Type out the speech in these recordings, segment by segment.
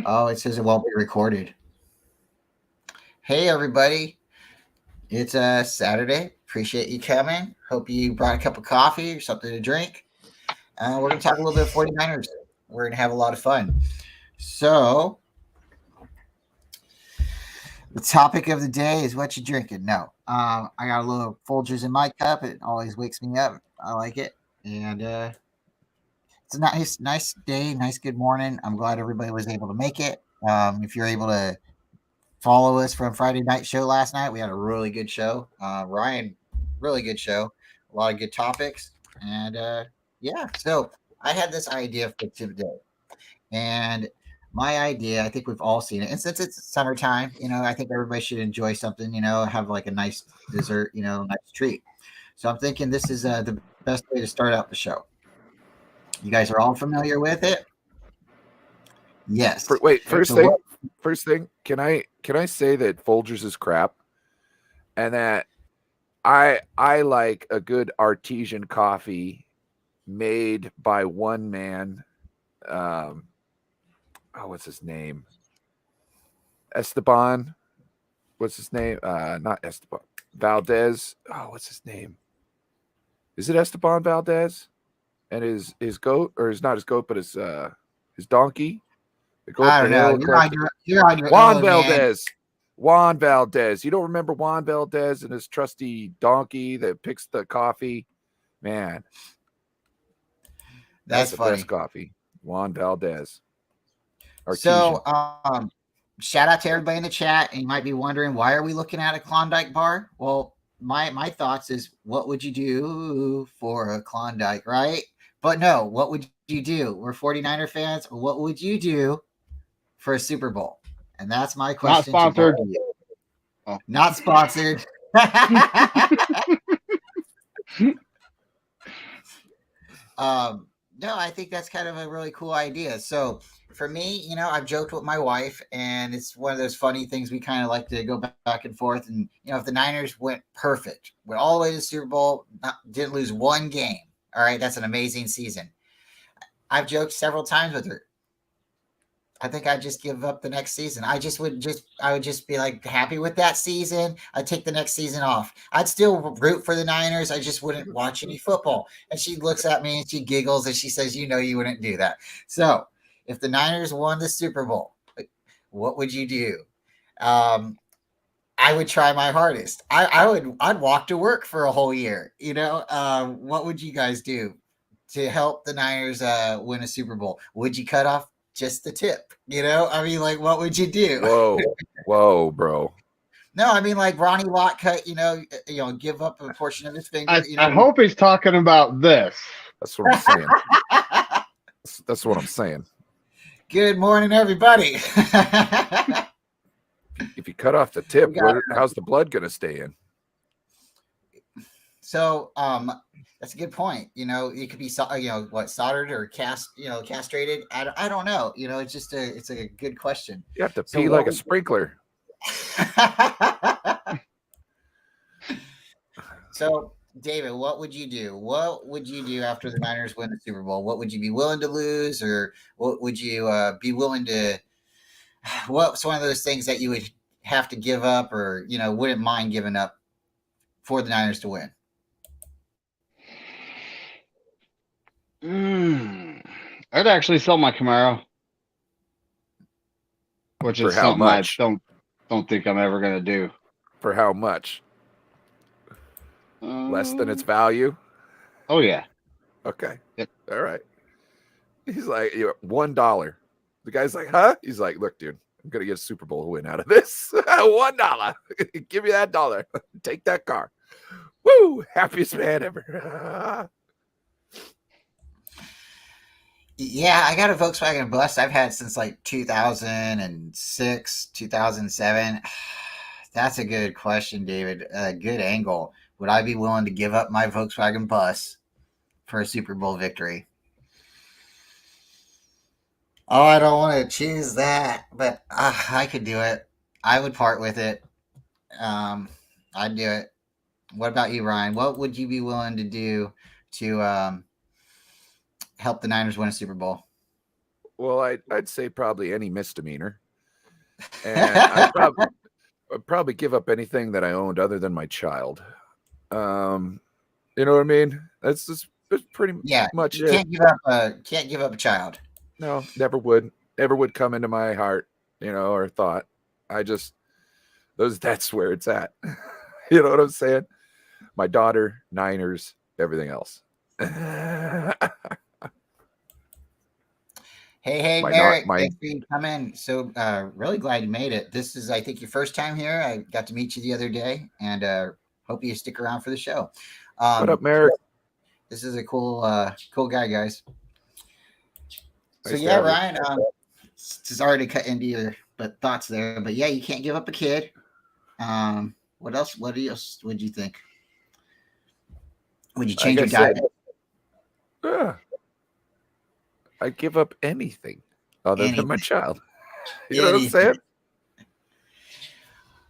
Oh, it says it won't be recorded. Hey, everybody. It's Saturday. Appreciate you coming. Hope you brought a cup of coffee or something to drink. We're going to talk a little bit of 49ers. We're going to have a lot of fun. So, the topic of the day is what you drinking. No, I got a little Folgers in my cup. It always wakes me up. I like it. And it's a nice day, nice good morning. I'm glad everybody was able to make it. If you're able to follow us from Friday night show last night. We had a really good show. Ryan, really good show. A lot of good topics. And yeah, so I had this idea for today. And my idea, I think we've all seen it. And since it's summertime, I think everybody should enjoy something, have like a nice dessert, nice treat. So I'm thinking this is the best way to start out the show. You guys are all familiar with it? Yes. Wait, So first what? thing, can I say that Folgers is crap, and that I like a good artesian coffee made by one man. Um, what's his name? Esteban. What's his name? Not Esteban. Valdez. Oh, what's his name? Is it Esteban Valdez? And his goat, or is not his goat, but his donkey. They go up I the don't know. hill across the You're on your Juan own, man. Valdez. Juan Valdez. You don't remember Juan Valdez and his trusty donkey that picks the coffee? Man, that's That's the best funny. coffee. Juan Valdez. So, Artesian. shout out to everybody in the chat. And you might be wondering, why are we looking at a Klondike bar? Well, my thoughts is, what would you do for a Klondike, right? But no, what would you do? We're 49er fans. What would you do for a Super Bowl? And that's my Not question to both sponsored. of you. Oh. Not sponsored. No, I think that's kind of a really cool idea. So for me, I've joked with my wife, and it's one of those funny things we kind of like to go back and forth. And if the Niners went perfect, went all the way to the Super Bowl, didn't lose one game. All right, that's an amazing season. I've joked several times with her. I think I'd just give up the next season. I would just be like happy with that season. I'd take the next season off. I'd still root for the Niners. I just wouldn't watch any football. And she looks at me and she giggles and she says, you wouldn't do that. So if the Niners won the Super Bowl, what would you do? Um, I would try my hardest. I'd walk to work for a whole year. What would you guys do to help the Niners win a Super Bowl? Would you cut off just the tip? I mean, like, what would you do? Whoa, bro. No, I mean, like Ronnie Lott cut. Give up a portion of his finger. I hope he's talking about this. That's what I'm saying. That's what I'm saying. Good morning, everybody. If you cut off the tip, how's the blood going to stay in? So, that's a good point. You could be, soldered or castrated. I don't know. It's a good question. You have to pee like a sprinkler. So, David, what would you do? What would you do after the Niners win the Super Bowl? What would you be willing to lose, or what would you be willing to? What's one of those things that you would have to give up, or wouldn't mind giving up for the Niners to win? I'd actually sell my Camaro, which is something much? I don't think I'm ever going to do. For how much? Less than its value? Oh, yeah. Okay. Yep. All right. He's like, $1. The guy's like, huh? He's like, look, dude, I'm going to get a Super Bowl win out of this. $1. Give me that dollar. Take that car. Woo! Happiest man ever. Yeah, I got a Volkswagen Bus I've had since like 2006, 2007. That's a good question, David. A good angle. Would I be willing to give up my Volkswagen Bus for a Super Bowl victory? Oh, I don't want to choose that, but I could do it. I would part with it. I'd do it. What about you, Ryan? What would you be willing to do to help the Niners win a Super Bowl? Well, I'd say probably any misdemeanor, and I'd probably give up anything that I owned other than my child. You know what I mean? That's pretty Yeah, much you it. can't give up a child. No, never would come into my heart, or thought. I just that's where it's at. You know what I'm saying? My daughter, Niners, everything else. Hey, my Merrick, my thanks for you coming. So really glad you made it. This is, I think, your first time here. I got to meet you the other day, and hope you stick around for the show. What up, Merrick? This is a cool guy, guys. So Nice to yeah, have you. Ryan, sorry to cut into your thoughts there, but yeah, you can't give up a kid. What else? What else would you think? Would you change your diet? I'd give up anything other than my child. You know what I'm Anything. saying?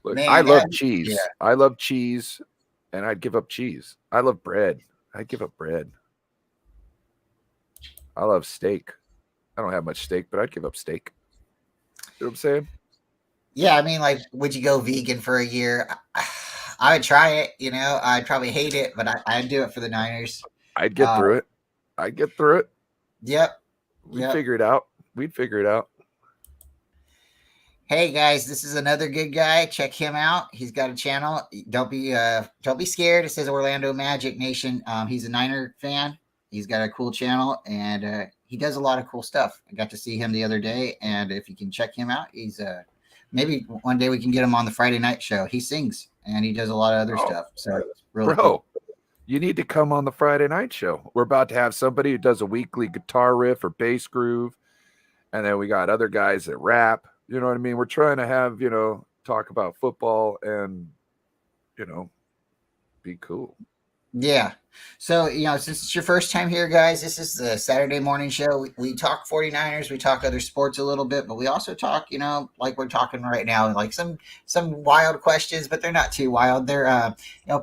Look, Man, I love that- cheese. yeah. I love cheese, and I'd give up cheese. I love bread. I'd give up bread. I love steak. I don't have much steak, but I'd give up steak. You know what I'm saying? Yeah, I mean, like, would you go vegan for a year? I would try it. I'd probably hate it, but I'd do it for the Niners. I'd get through it. I'd get through it. Yep. We'd figure it out. We'd figure it out. Hey guys, this is another good guy. Check him out. He's got a channel. Don't be scared. It says Orlando Magic Nation. He's a Niner fan. He's got a cool channel, and he does a lot of cool stuff. I got to see him the other day, and if you can check him out, he's maybe one day we can get him on the Friday night show. He sings and he does a lot of other stuff. So it's really cool. You need to come on the Friday night show. We're about to have somebody who does a weekly guitar riff or bass groove. And then we got other guys that rap. You know what I mean? We're trying to have, talk about football and, be cool. Yeah. So, since it's your first time here, guys, this is the Saturday morning show. We talk 49ers, we talk other sports a little bit, but we also talk, like we're talking right now, like some wild questions, but they're not too wild. They're,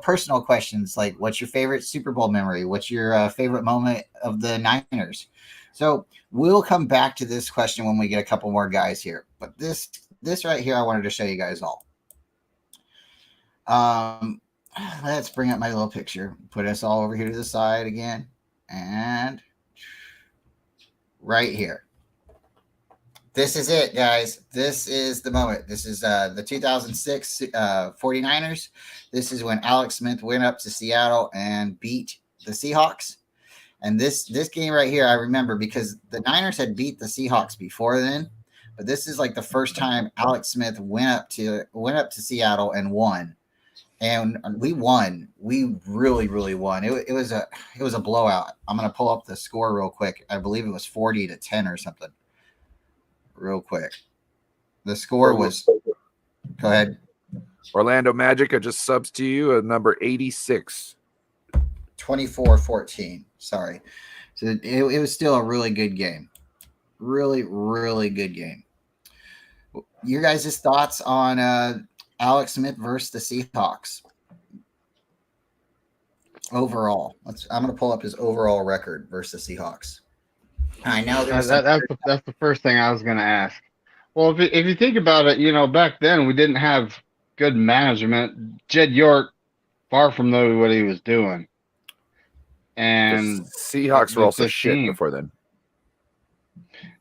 personal questions, like what's your favorite Super Bowl memory? What's your favorite moment of the Niners? So we'll come back to this question when we get a couple more guys here. But this right here, I wanted to show you guys all. Let's bring up my little picture. Put us all over here to the side again. And right here. This is it, guys. This is the moment. This is the 2006 49ers. This is when Alex Smith went up to Seattle and beat the Seahawks. And this game right here, I remember because the Niners had beat the Seahawks before then. But this is like the first time Alex Smith went up to Seattle and won. And we won. We really, really won. It was a blowout. I'm gonna pull up the score real quick. I believe it was 40-10 or something. Real quick. The score was. Go ahead. Orlando Magic, I just subs to you at number 86. 24-14. Sorry. So it was still a really good game. Really, really good game. Your guys' thoughts on Alex Smith versus the Seahawks overall? I'm going to pull up his overall record versus the Seahawks. I know that's the first thing I was going to ask. Well, if you think about it, back then we didn't have good management. Jed York, far from knowing what he was doing, and the Seahawks were also shit before then.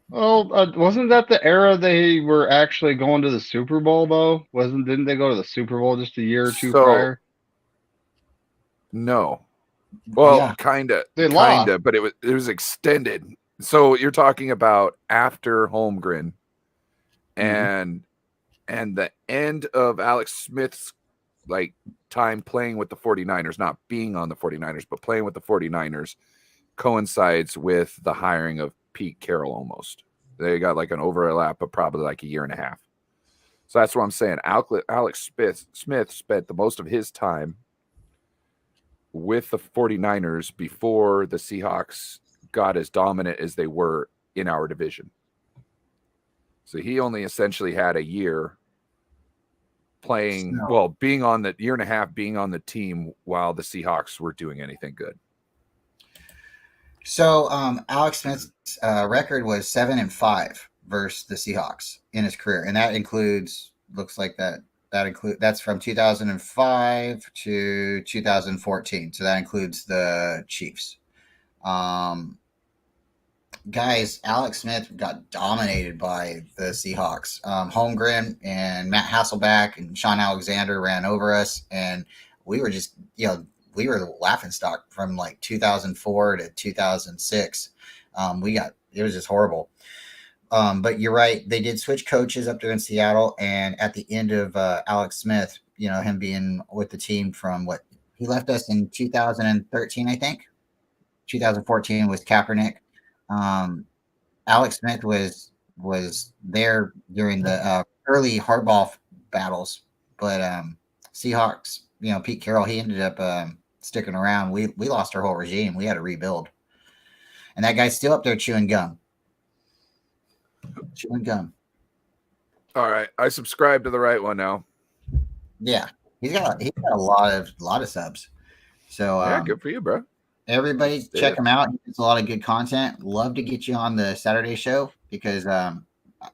Well, wasn't that the era they were actually going to the Super Bowl, though? Didn't they go to the Super Bowl just a year or two prior? No. Well, Yeah. kinda, lost. but it was extended. So you're talking about after Holmgren and the end of Alex Smith's time playing with the 49ers, not being on the 49ers, but playing with the 49ers coincides with the hiring of Pete Carroll almost. They got an overlap of probably a year and a half. So that's what I'm saying. Alex Smith spent the most of his time with the 49ers before the Seahawks got as dominant as they were in our division. So he only essentially had a year playing, being on the year and a half, being on the team while the Seahawks were doing anything good. So Alex Smith's record was 7-5 versus the Seahawks in his career, and that includes looks like that's from 2005 to 2014. So that includes the Chiefs. Um, Guys, Alex Smith got dominated by the Seahawks. Holmgren and Matt Hasselback and Sean Alexander ran over us, and we were just, we were the laughing stock from like 2004 to 2006. It was just horrible. But you're right, they did switch coaches up there in Seattle, and at the end of Alex Smith, him being with the team from what he left us in 2013, I think. 2014 was Kaepernick. Um, Alex Smith was there during the early hardball battles, but Seahawks, Pete Carroll, he ended up sticking around. We lost our whole regime. We had to rebuild, and that guy's still up there chewing gum. Chewing gum. All right, I subscribe to the right one now. Yeah, he's got a lot of subs. So Yeah, good for you, bro. Everybody check him out. It's a lot of good content. Love to get you on the Saturday show because the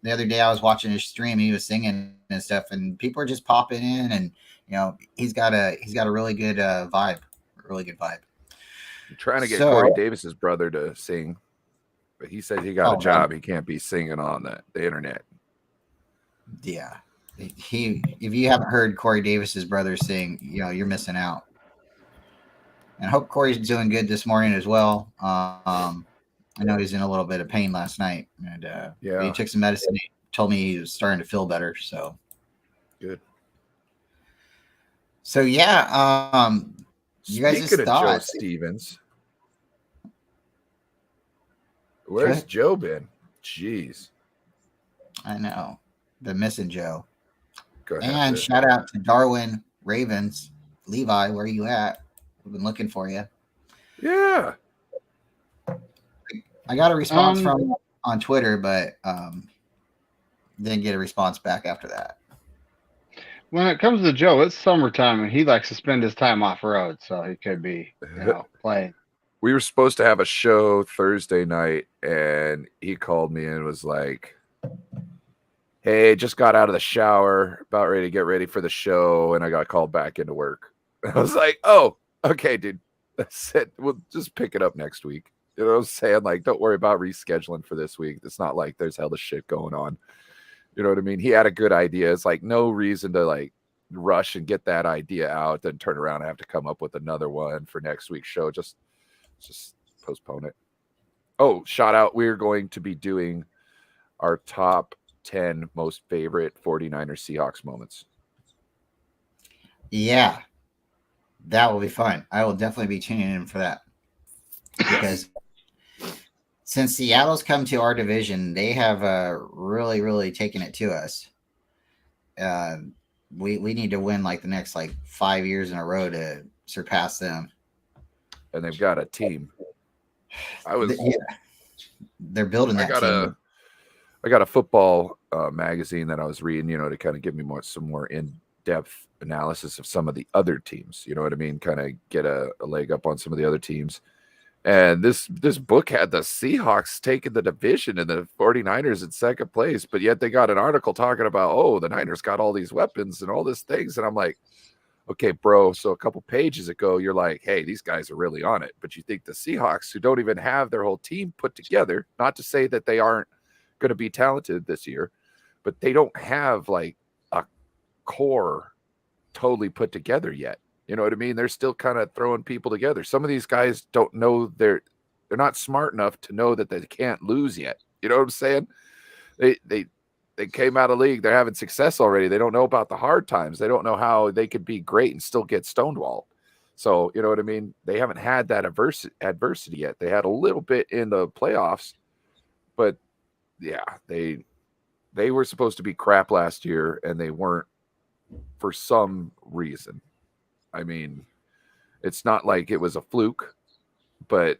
other day I was watching his stream. He was singing and stuff, and people are just popping in, and he's got a really good vibe, really good vibe. I'm trying to get Corey Davis's brother to sing, but he said he got a job. Man. He can't be singing on the internet. Yeah, if you haven't heard Corey Davis's brother sing, you're missing out. And I hope Corey's doing good this morning as well. I know he's in a little bit of pain last night, and he took some medicine. He told me he was starting to feel better. So good. So yeah, you guys Speaking of Joe Stevens, where's Joe been? Jeez, I know, been missing Joe. Go ahead, and shout out to Darwin Ravens, Levi. Where are you at? We've been looking for you. Yeah. I got a response from on Twitter, but didn't get a response back after that. When it comes to Joe, it's summertime, and he likes to spend his time off road, so he could be playing. We were supposed to have a show Thursday night, and he called me and was like, hey, just got out of the shower, about ready to get ready for the show, and I got called back into work. I was like, oh, okay, dude, that's it. We'll just pick it up next week. You know what I'm saying? Like, don't worry about rescheduling for this week. It's not like there's hella shit going on. You know what I mean? He had a good idea. It's like no reason to like rush and get that idea out, then turn around and have to come up with another one for next week's show. Just postpone it. Oh, shout out. We're going to be doing our top 10 most favorite 49ers Seahawks moments. Yeah. That will be fun. I will definitely be tuning in for that. Because since Seattle's come to our division, they have really, really taken it to us. We need to win like the next 5 years in a row to surpass them. And they've got a team. They're building that team. I got a football magazine that I was reading, to kind of give me some more in-depth analysis of some of the other teams. You know what I mean? Kind of get a leg up on some of the other teams. And this book had the Seahawks taking the division and the 49ers in second place, but yet they got an article talking about, the Niners got all these weapons and all these things. And I'm like, okay, bro. So a couple pages ago, you're like, hey, these guys are really on it. But you think the Seahawks, who don't even have their whole team put together, not to say that they aren't going to be talented this year, but they don't have like a core totally put together yet. You know what I mean? They're still kind of throwing people together. Some of these guys don't know they're not smart enough to know that they can't lose yet. You know what I'm saying? They came out of league. They're having success already. They don't know about the hard times. They don't know how they could be great and still get stonewalled. So, you know what I mean? They haven't had that adversity yet. They had a little bit in the playoffs, but yeah, they were supposed to be crap last year and they weren't for some reason. I mean, it's not like it was a fluke, but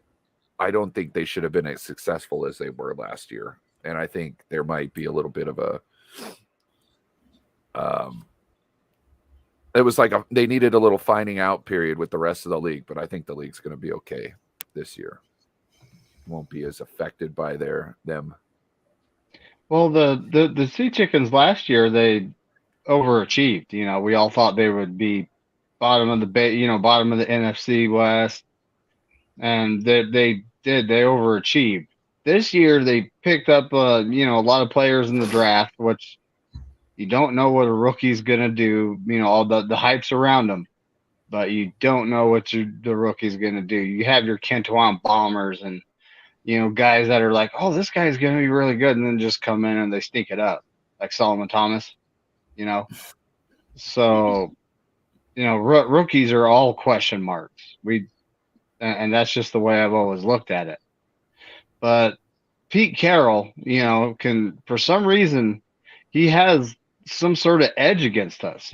I don't think they should have been as successful as they were last year. And I think there might be a little bit of it was like they needed a little finding out period with the rest of the league, but I think the league's going to be okay this year. won't be as affected by them. Well, the Sea Chickens last year, they overachieved. We all thought they would be bottom of bottom of the NFC West, and they did. They overachieved. This year, they picked up a lot of players in the draft, which you don't know what a rookie's gonna do. All the hype's around them, but you don't know what the rookie's gonna do. You have your Kentuan Bombers and guys that are like, oh, this guy's gonna be really good, and then just come in and they sneak it up, like Solomon Thomas. So rookies are all question marks. And that's just the way I've always looked at it. But Pete Carroll, can, for some reason, he has some sort of edge against us,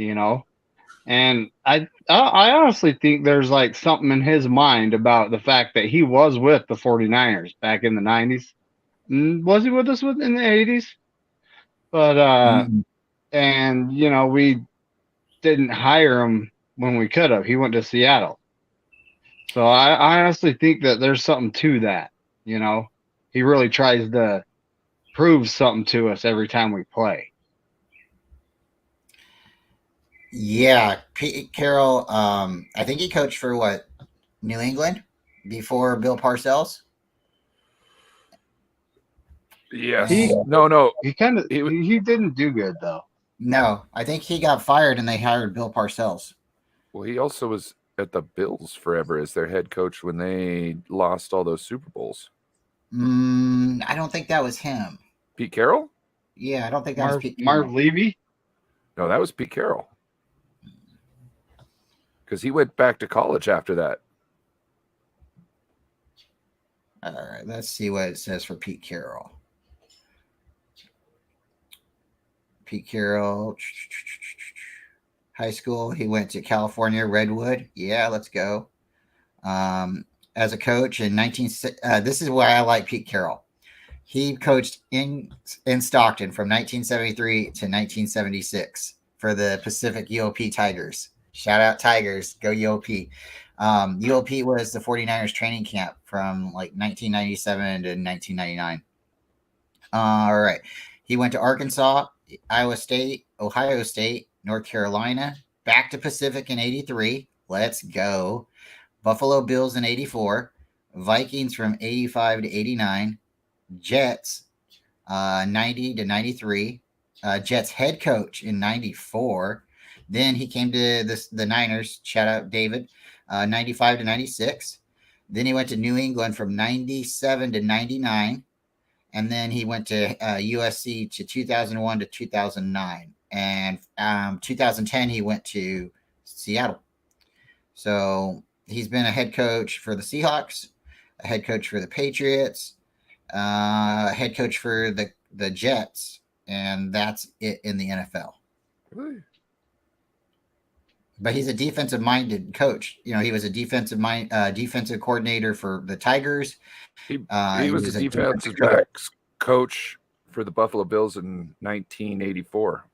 and I honestly think there's like something in his mind about the fact that he was with the 49ers back in the 90s. Was he with us in the 80s? But and we didn't hire him when we could have. He went to Seattle. So I honestly think that there's something to that. He really tries to prove something to us every time we play. Yeah, Pete Carroll. I think he coached for what, New England before Bill Parcells. Yes. He No. He didn't do good though. No, I think he got fired and they hired Bill Parcells. Well, he also was at the Bills forever as their head coach when they lost all those Super Bowls. I don't think that was him. Pete Carroll? Yeah, I don't think that was Pete Carroll. Marv Levy? No, that was Pete Carroll. Because he went back to college after that. All right, let's see what it says for Pete Carroll. Pete Carroll, high school. He went to California, Redwood. Yeah, let's go. As a coach in this is why I like Pete Carroll. He coached in Stockton from 1973 to 1976 for the Pacific UOP Tigers. Shout out Tigers, go UOP. UOP was the 49ers training camp from like 1997 to 1999. All right. He went to Arkansas, Iowa State, Ohio State, North Carolina, back to Pacific in 83. Let's go. Buffalo Bills in 84, Vikings from 85 to 89, Jets 90 to 93, Jets head coach in 94. Then he came to the Niners, shout out David, 95 to 96. Then he went to New England from 97 to 99. And then he went to USC to 2001 to 2009. And 2010, he went to Seattle. So he's been a head coach for the Seahawks, a head coach for the Patriots, head coach for the Jets, and that's it in the NFL. Really? But he's a defensive-minded coach. He was a defensive coordinator for the Tigers. He was a defensive backs coach for the Buffalo Bills in 1984.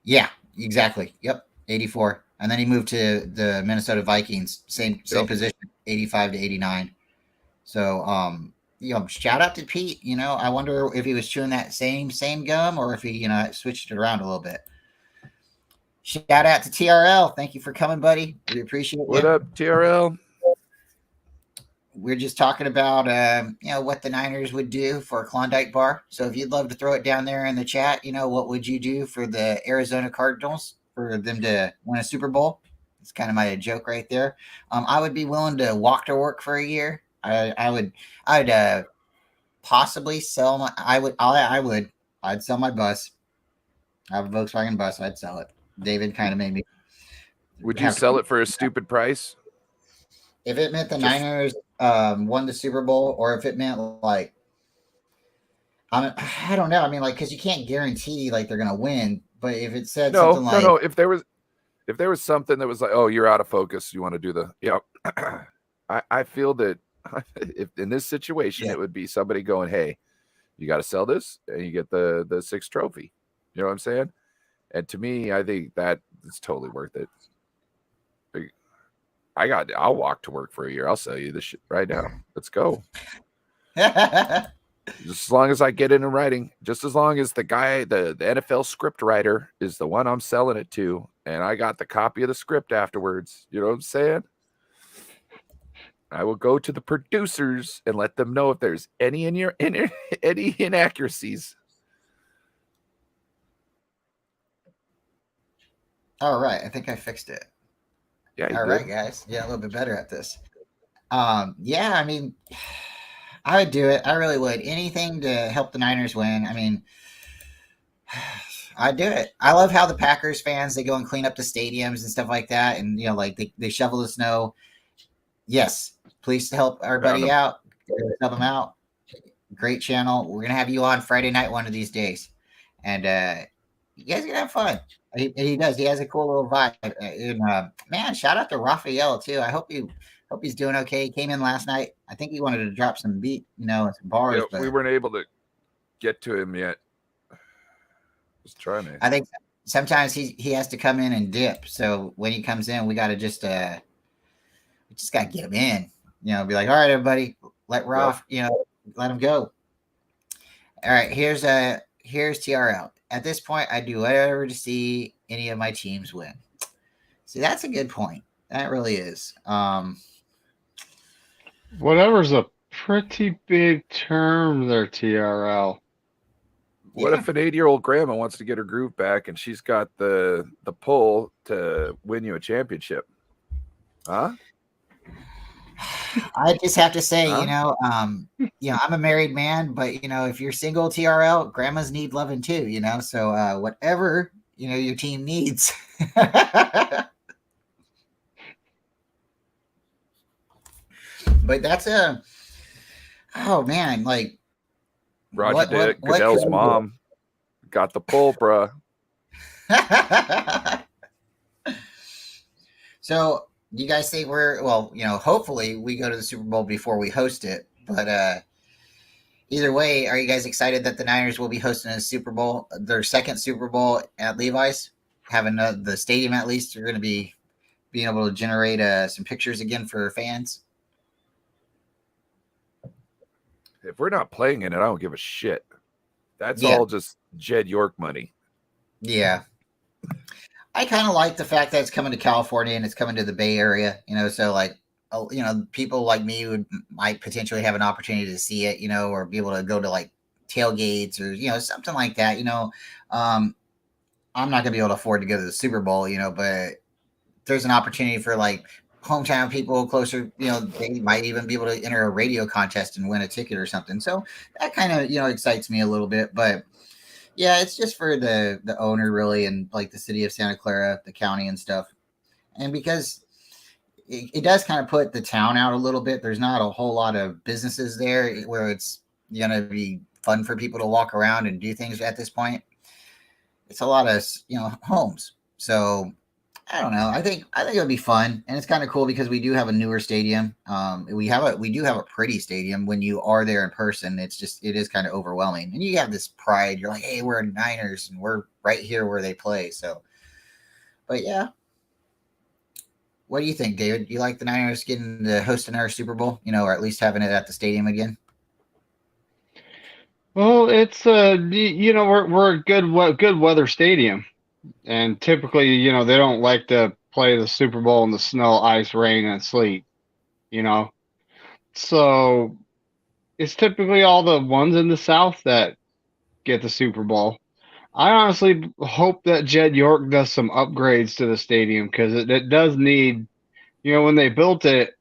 Yeah, exactly. Yep, 84. And then he moved to the Minnesota Vikings, same position, 85 to 89. So, shout out to Pete. I wonder if he was chewing that same gum or if he, switched it around a little bit. Shout out to TRL. Thank you for coming, buddy. We appreciate it. What up, TRL? We're just talking about, what the Niners would do for a Klondike bar. So if you'd love to throw it down there in the chat, what would you do for the Arizona Cardinals for them to win a Super Bowl? It's kind of my joke right there. I would be willing to walk to work for a year. I'd possibly sell I'd sell my bus. I have a Volkswagen bus. I'd sell it. David kind of made me. Would you sell it for a stupid price? If it meant the Niners won the Super Bowl, or if it meant like, I don't know. I mean, like, because you can't guarantee like they're gonna win. But if it said something like, no, if there was something that was like, oh, you're out of focus, you want to do the I feel that if in this situation it would be somebody going, hey, you got to sell this and you get the 6th trophy. You know what I'm saying? And to me, I think that it's totally worth it. I'll walk to work for a year. I'll sell you this shit right now. Let's go. Just as long as I get it in writing, just as long as the guy, the NFL script writer is the one I'm selling it to, and I got the copy of the script afterwards. You know what I'm saying? I will go to the producers and let them know if there's any any inaccuracies. All right, I think I fixed it. Yeah. All right, guys. Yeah, a little bit better at this. Yeah, I mean, I would do it. I really would. Anything to help the Niners win. I mean, I'd do it. I love how the Packers fans, they go and clean up the stadiums and stuff like that. And, you know, like they shovel the snow. Yes, please help our buddy out. Help him out. Great channel. We're going to have you on Friday night one of these days. And you guys are going to have fun. He does. He has a cool little vibe. And, man, shout out to Raphael, too. I hope he's doing okay. He came in last night. I think he wanted to drop some beat, you know, some bars. Yeah, but we weren't able to get to him yet. Just trying to. I think sometimes he has to come in and dip. So when he comes in, we got to just got to get him in. You know, be like, all right, everybody, let Roth, you know, let him go. All right, here's TRL. At this point, I do whatever to see any of my teams win. See, that's a good point. That really is. Whatever's a pretty big term there, TRL. What if an 80-year-old grandma wants to get her groove back and she's got the pull to win you a championship? Huh? I just have to say, you know, I'm a married man, but you know, if you're single, TRL, grandmas need loving too, you know. So whatever, you know, your team needs. But that's oh man, like Roger Goodell's mom got the pull, bruh. So you guys think hopefully we go to the Super Bowl before we host it. But either way, are you guys excited that the Niners will be hosting a Super Bowl, their second Super Bowl at Levi's? Having the stadium at least, they're going to be being able to generate some pictures again for fans. If we're not playing in it, I don't give a shit. That's all just Jed York money. Yeah. I kind of like the fact that it's coming to California and it's coming to the Bay Area, you know, so like, you know, people like me might potentially have an opportunity to see it, you know, or be able to go to like tailgates or, you know, something like that, you know. I'm not going to be able to afford to go to the Super Bowl, you know, but there's an opportunity for like hometown people closer, you know, they might even be able to enter a radio contest and win a ticket or something. So that kind of, you know, excites me a little bit, but yeah, it's just for the owner really, and like the city of Santa Clara, the county and stuff. And because it does kind of put the town out a little bit. There's not a whole lot of businesses there where it's going to be fun for people to walk around and do things at this point. It's a lot of, you know, homes. So I don't know. I think it'll be fun, and it's kind of cool because we do have a newer stadium. We do have a pretty stadium. When you are there in person, it is kind of overwhelming, and you have this pride. You're like, hey, we're Niners, and we're right here where they play. So, but yeah, what do you think, David? You like the Niners getting to host another Super Bowl, you know, or at least having it at the stadium again? Well, it's you know, we're a good weather stadium. And typically, you know, they don't like to play the Super Bowl in the snow, ice, rain, and sleet, you know. So it's typically all the ones in the South that get the Super Bowl. I honestly hope that Jed York does some upgrades to the stadium because it does need, you know, when they built it,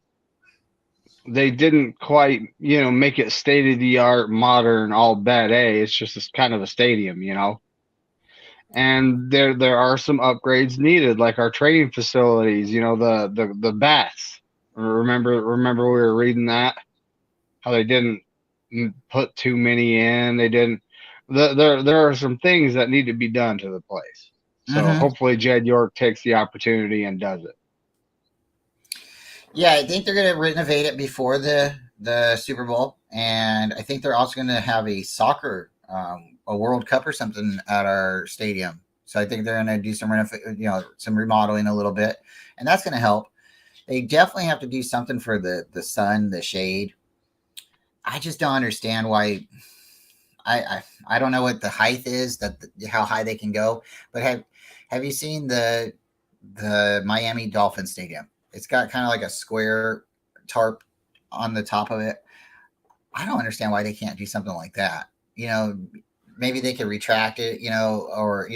they didn't quite, you know, make it state of the art, modern, all bad A. It's just kind of a stadium, you know. And there are some upgrades needed, like our training facilities, you know, the bats. Remember we were reading that, how they didn't put too many in. They didn't. There are some things that need to be done to the place. So hopefully Jed York takes the opportunity and does it. Yeah, I think they're going to renovate it before the Super Bowl, and I think they're also going to have a soccer a World Cup or something at our stadium. So I think they're going to do some remodeling a little bit, and that's going to help. They definitely have to do something for the sun, the shade. I just don't understand why. I don't know what the height is how high they can go, but have you seen the Miami Dolphin Stadium? It's got kind of like a square tarp on the top of it. I don't understand why they can't do something like that. Maybe they could retract it, or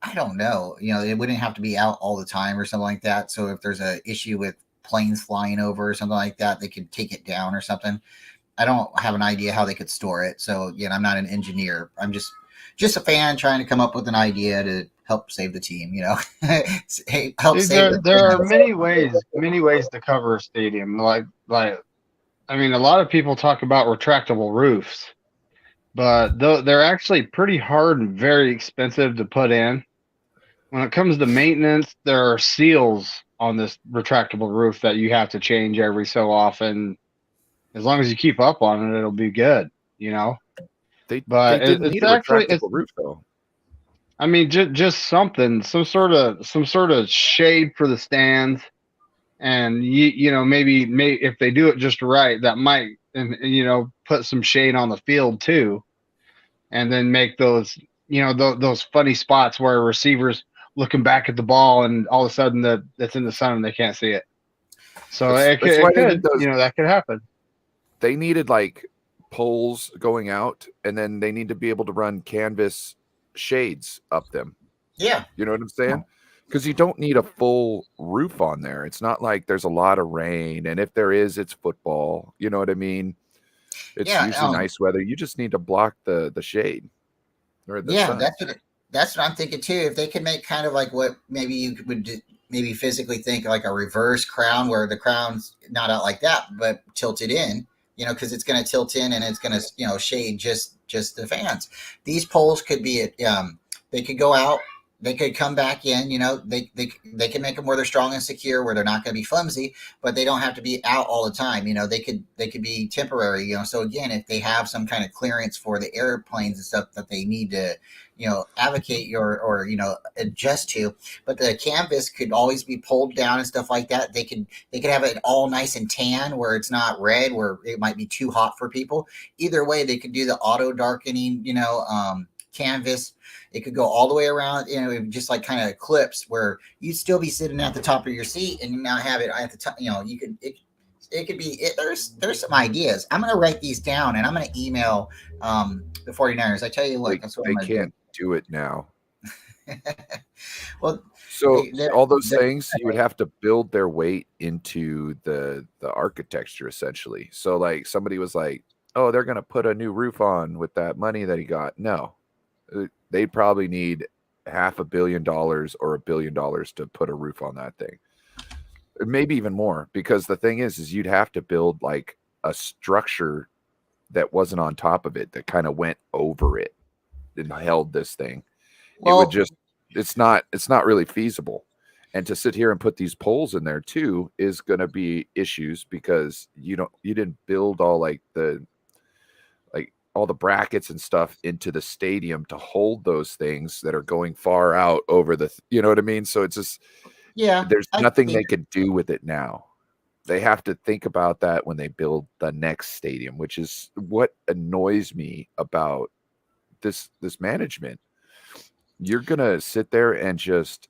I don't know. It wouldn't have to be out all the time or something like that. So if there's a issue with planes flying over or something like that, they could take it down or something. I don't have an idea how they could store it. So I'm not an engineer. I'm just a fan trying to come up with an idea to help save the team. Help save. There are many ways to cover a stadium. I mean, a lot of people talk about retractable roofs, but they're actually pretty hard and very expensive to put in. When it comes to maintenance, there are seals on this retractable roof that you have to change every so often. As long as you keep up on it, it'll be good, They But didn't need it's a actually retractable roof though. I mean, just something, some sort of shade for the stands, and maybe if they do it just right, that might put some shade on the field too, and then make those those funny spots where receivers looking back at the ball and all of a sudden that's in the sun and they can't see it. So That's why they need those. That could happen. They needed like poles going out, and then they need to be able to run canvas shades up them. Yeah. You know what I'm saying? Because you don't need a full roof on there. It's not like there's a lot of rain, and if there is, it's football. You know what I mean? It's usually nice weather. You just need to block the shade or the sun. That's what I'm thinking too. If they could make kind of like what maybe you would do, maybe physically think like a reverse crown where the crown's not out like that, but tilted in, because it's going to tilt in and it's going to, shade just the fans. These poles could be, they could go out, they could come back in, they can make them where they're strong and secure, where they're not going to be flimsy, but they don't have to be out all the time. They could be temporary, So again, if they have some kind of clearance for the airplanes and stuff that they need to, advocate or adjust to, but the canvas could always be pulled down and stuff like that. They could have it all nice and tan where it's not red, where it might be too hot for people. Either way, they could do the auto darkening, canvas. It could go all the way around, just like kind of clips where you'd still be sitting at the top of your seat and you now have it at the top. You could, it could be, there's some ideas. I'm going to write these down and I'm going to email the 49ers. I tell you what, that's what they can't do it now. Well, so all those things you would have to build their weight into the architecture essentially. So like somebody was like, oh, they're going to put a new roof on with that money that he got. No, they'd probably need $500 million or $1 billion to put a roof on that thing. Maybe even more, because the thing is you'd have to build like a structure that wasn't on top of it, that kind of went over it and held this thing. Well, it would just, it's not really feasible. And to sit here and put these poles in there too is going to be issues, because you didn't build all all the brackets and stuff into the stadium to hold those things that are going far out over the, you know what I mean? So it's just, there's nothing they could do with it now. They have to think about that when they build the next stadium, which is what annoys me about this management. You're gonna sit there and just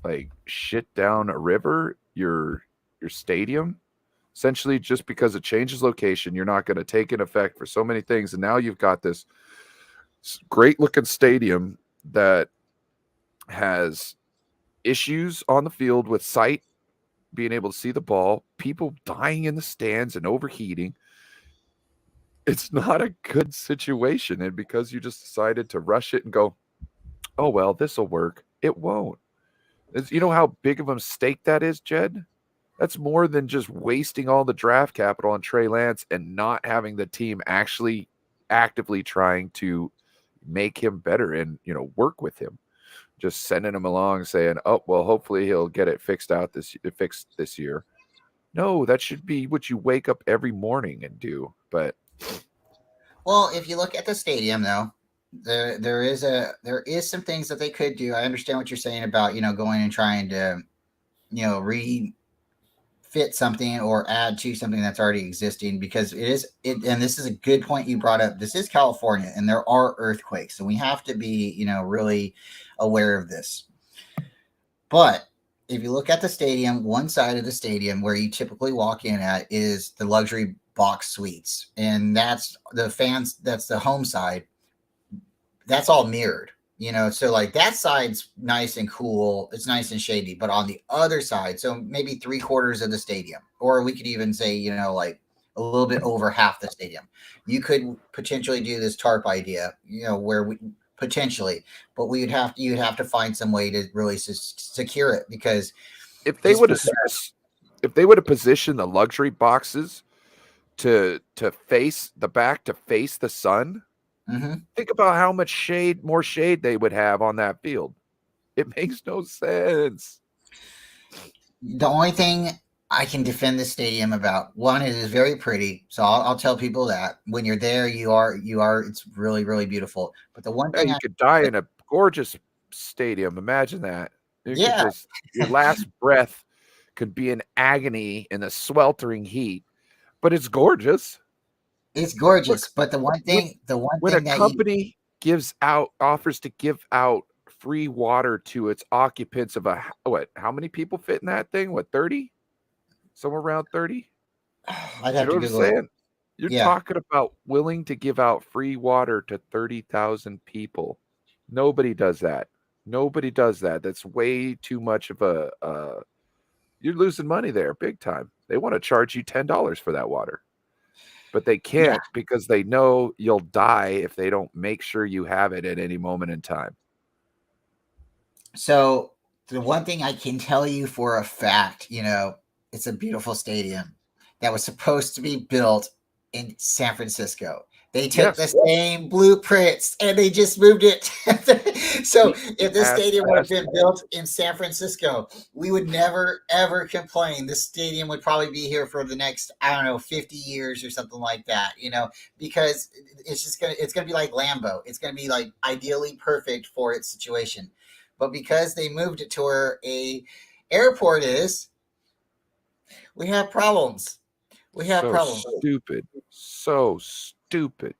like shit down a river, your stadium, essentially, just because it changes location. You're not going to take an effect for so many things, and now you've got this great looking stadium that has issues on the field with sight, being able to see the ball, people dying in the stands and overheating. It's not a good situation, and because you just decided to rush it and go, oh well, this will work, it won't. You know how big of a mistake that is, Jed? That's more than just wasting all the draft capital on Trey Lance and not having the team actually actively trying to make him better and, work with him. Just sending him along saying, oh, well, hopefully he'll get it fixed this year. No, that should be what you wake up every morning and do. But well, if you look at the stadium though, there is some things that they could do. I understand what you're saying about, going and trying to, fit something or add to something that's already existing, because and this is a good point you brought up. This is California and there are earthquakes, so we have to be, really aware of this. But if you look at the stadium, one side of the stadium where you typically walk in at is the luxury box suites, and that's the home side. That's all mirrored, so like that side's nice and cool, it's nice and shady. But on the other side, so maybe 3/4 of the stadium, or we could even say, like a little bit over half the stadium, you could potentially do this tarp idea, where we potentially, but you'd have to find some way to really secure it, because if they would have positioned the luxury boxes to face the sun, think about how much more shade they would have on that field. It makes no sense. The only thing I can defend the stadium about, one, it is very pretty. So I'll tell people that when you're there, it's really, really beautiful. But the one thing you could die in a gorgeous stadium. Imagine that. Your last breath could be in agony in the sweltering heat, but it's gorgeous. It's gorgeous. But the one thing when a company offers to give out free water to its occupants of how many people fit in that thing? 30? Somewhere around 30? I'd have to Google it. You're talking about willing to give out free water to 30,000 people. Nobody does that. That's way too much of you're losing money there big time. They want to charge you $10 for that water. But they can't because they know you'll die if they don't make sure you have it at any moment in time. So the one thing I can tell you for a fact, it's a beautiful stadium that was supposed to be built in San Francisco. They took the same blueprints and they just moved it. So if this stadium would have been built in San Francisco, we would never, ever complain. This stadium would probably be here for the next, 50 years or something like that, because it's going to be like Lambeau. It's going to be like ideally perfect for its situation. But because they moved it to where a airport is, we have problems. Problems. So stupid.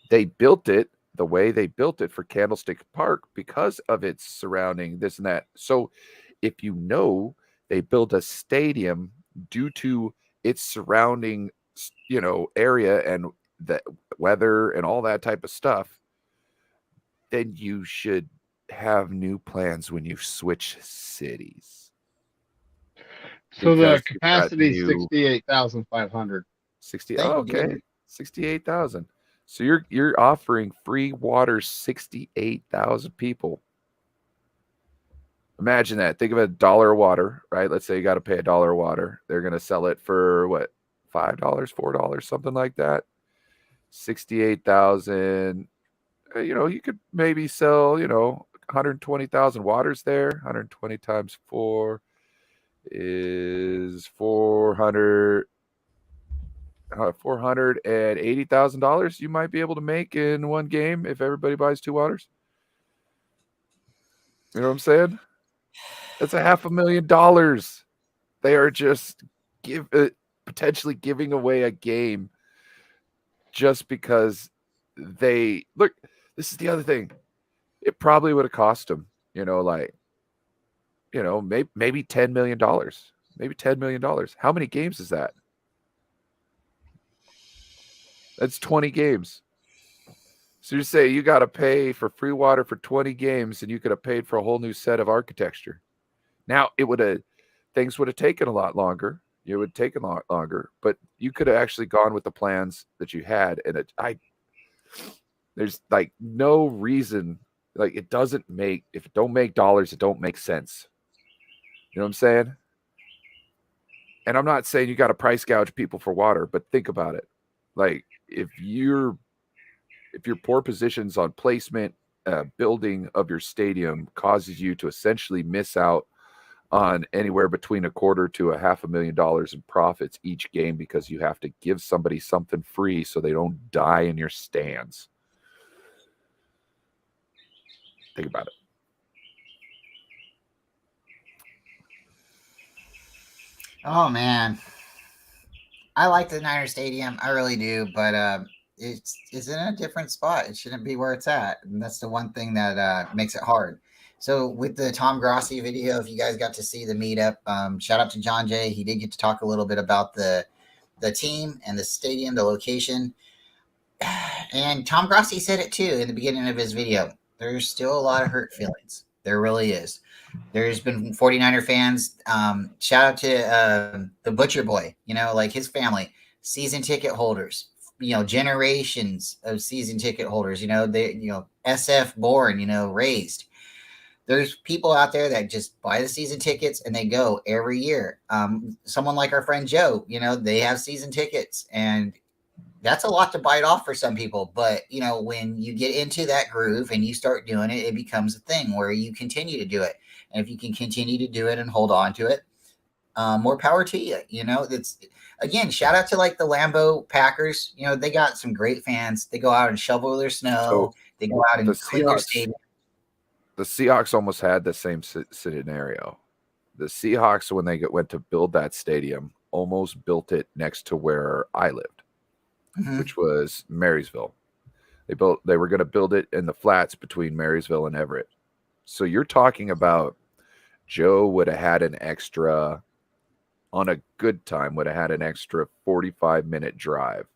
They built it the way they built it for Candlestick Park because of its surrounding this and that. So if they built a stadium due to its surrounding, area and the weather and all that type of stuff, then you should have new plans when you switch cities. So the capacity is 68,500. 60. Oh, okay. 68,000. So you're offering free water 68,000 people. Imagine that. Think of $1 water, right? Let's say you got to pay $1 water. They're going to sell it for what? $5, $4, something like that. 68,000. You could maybe sell, 120,000 waters there. 120 times 4 is $480,000 you might be able to make in one game if everybody buys 2 waters. You know what I'm saying? That's $500,000. They are just potentially giving away a game just because they look. This is the other thing. It probably would have cost them, maybe $10 million. Maybe $10 million. How many games is that? That's 20 games. So you say you got to pay for free water for 20 games, and you could have paid for a whole new set of architecture. Now things would have taken a lot longer. It would take a lot longer, but you could have actually gone with the plans that you had. And there's like no reason, like if it don't make dollars, it don't make sense. You know what I'm saying? And I'm not saying you got to price gouge people for water, but think about it. Like if your poor positions on placement, building of your stadium causes you to essentially miss out on anywhere between $250,000 to $500,000 in profits each game because you have to give somebody something free so they don't die in your stands. Think about it. Oh man, I like the Niner Stadium. I really do, but it's in a different spot. It shouldn't be where it's at, and that's the one thing that makes it hard. So with the Tom Grossi video, if you guys got to see the meetup, shout out to John Jay. He did get to talk a little bit about the team and the stadium, the location. And Tom Grossi said it too in the beginning of his video. There's still a lot of hurt feelings. There really is. There's been 49er fans. Shout out to the Butcher Boy, like his family, season ticket holders, generations of season ticket holders, SF born, raised. There's people out there that just buy the season tickets and they go every year. Someone like our friend Joe, they have season tickets, and that's a lot to bite off for some people. But when you get into that groove and you start doing it, it becomes a thing where you continue to do it. And if you can continue to do it and hold on to it, more power to you. That's, again, shout out to like the Lambeau Packers. They got some great fans. They go out and shovel their snow. So They go out and clean their stadium. The Seahawks almost had the same scenario. The Seahawks, when they went to build that stadium, almost built it next to where I lived, which was Marysville. They were going to build it in the flats between Marysville and Everett. So you're talking about Joe would have had an extra, on a good time, would have had an extra 45-minute drive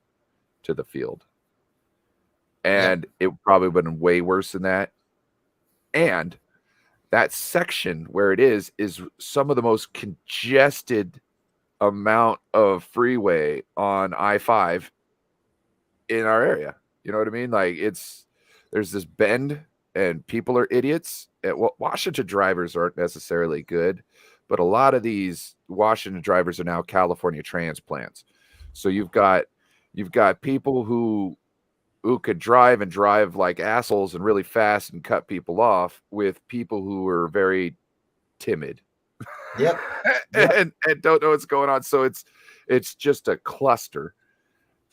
to the field. And it probably would have been way worse than that. And that section where it is some of the most congested amount of freeway on I-5 in our area. You know what I mean? Like there's this bend and people are idiots. Washington drivers aren't necessarily good, but a lot of these Washington drivers are now California transplants. So you've got people who could drive like assholes and really fast and cut people off, with people who are very timid. Yep. and don't know what's going on. So it's just a cluster.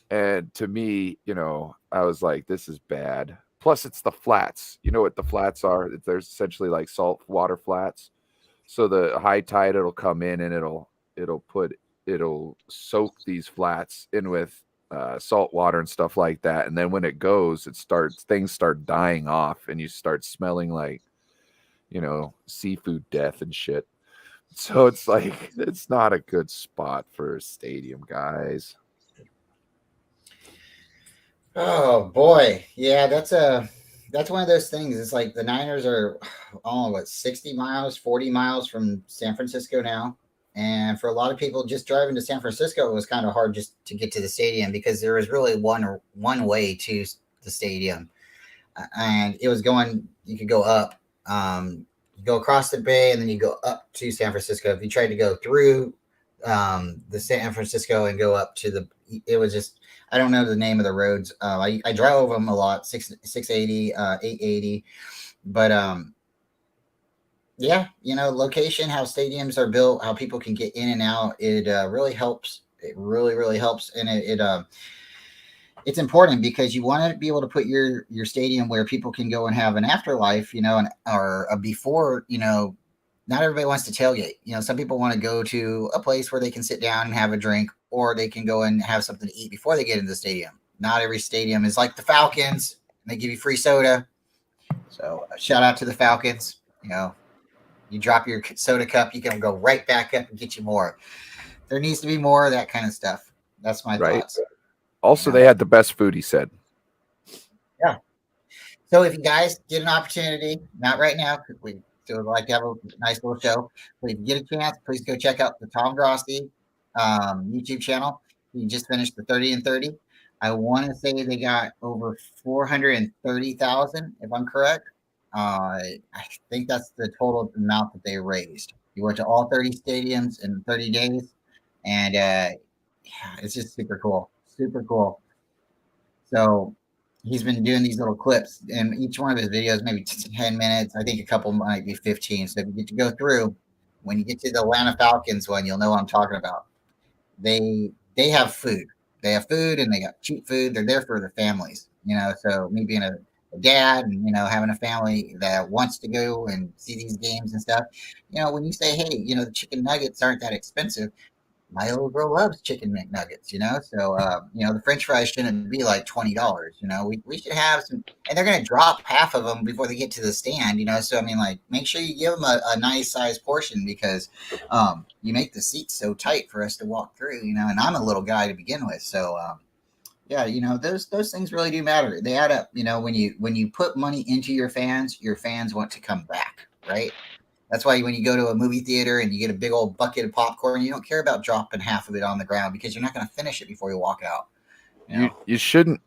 And to me, I was like, this is bad. Plus it's the flats. You know what the flats are? There's essentially like salt water flats. So the high tide, it'll come in and it'll soak these flats in with salt water and stuff like that. And then when it goes, things start dying off and you start smelling like, seafood death and shit. So it's like, it's not a good spot for a stadium, guys. Oh boy. Yeah, that's one of those things. It's like the Niners are 60 miles, 40 miles from San Francisco now. And for a lot of people, just driving to San Francisco was kind of hard just to get to the stadium, because there was really one way to the stadium. And it was you could go up, you go across the bay, and then you go up to San Francisco. If you tried to go through the San Francisco and go up to it was just, I don't know the name of the roads. I drive over them a lot, 680, 880. But yeah, location, how stadiums are built, how people can get in and out, it really helps. It really, really helps. And it's important, because you want to be able to put your stadium where people can go and have an afterlife, or a before, not everybody wants to tailgate. Some people want to go to a place where they can sit down and have a drink, or they can go and have something to eat before they get into the stadium. Not every stadium is like the Falcons, and they give you free soda. So shout out to the Falcons. You drop your soda cup, you can go right back up and get you more. There needs to be more of that kind of stuff. That's my thoughts. Also, they had the best food, he said. Yeah. So if you guys get an opportunity, not right now, because we still like to have a nice little show, but if you get a chance, please go check out the Tom Grossi YouTube channel. He just finished the 30 and 30. I want to say they got over 430,000, if I'm correct. I think that's the total amount that they raised. He went to all 30 stadiums in 30 days, and yeah, it's just super cool. Super cool. So he's been doing these little clips, and each one of his videos maybe 10 minutes. I think a couple might be 15. So if you get to go through, when you get to the Atlanta Falcons one, you'll know what I'm talking about. They have food. They have food, and they got cheap food. They're there for their families, So me being a dad, and having a family that wants to go and see these games and stuff, when you say, hey, the chicken nuggets aren't that expensive, my little girl loves chicken McNuggets, So, the French fries shouldn't be like $20. We should have some, and they're going to drop half of them before they get to the stand, So, I mean, like, make sure you give them a nice size portion because you make the seats so tight for us to walk through, and I'm a little guy to begin with. So, yeah, those things really do matter. They add up. When you put money into your fans want to come back, right? That's why when you go to a movie theater and you get a big old bucket of popcorn, you don't care about dropping half of it on the ground because you're not going to finish it before you walk out. You shouldn't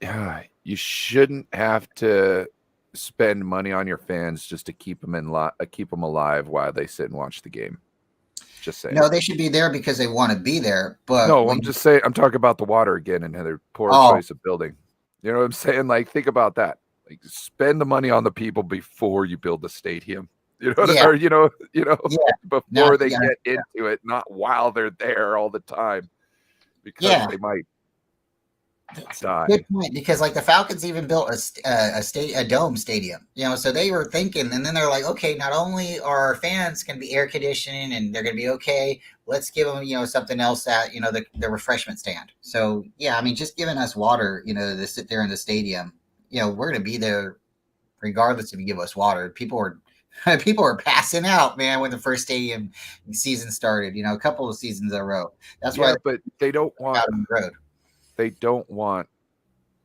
have to spend money on your fans just to keep them alive while they sit and watch the game. Just saying. No, they should be there because they want to be there. But no, I'm just saying. I'm talking about the water again and their poor choice of building. You know what I'm saying? Like, think about that. Like, spend the money on the people before you build the stadium. Before they get into it, not while they're there all the time, because they might die. Good point, because like the Falcons even built a dome stadium, so they were thinking, and then they're like, okay, not only are our fans going to be air conditioning and they're going to be okay, let's give them, something else that, the refreshment stand. So yeah, I mean, just giving us water, to sit there in the stadium, we're going to be there regardless if you give us water. People were passing out, man, when the first stadium season started, a couple of seasons in a row. That's why but they don't want out on the road. They don't want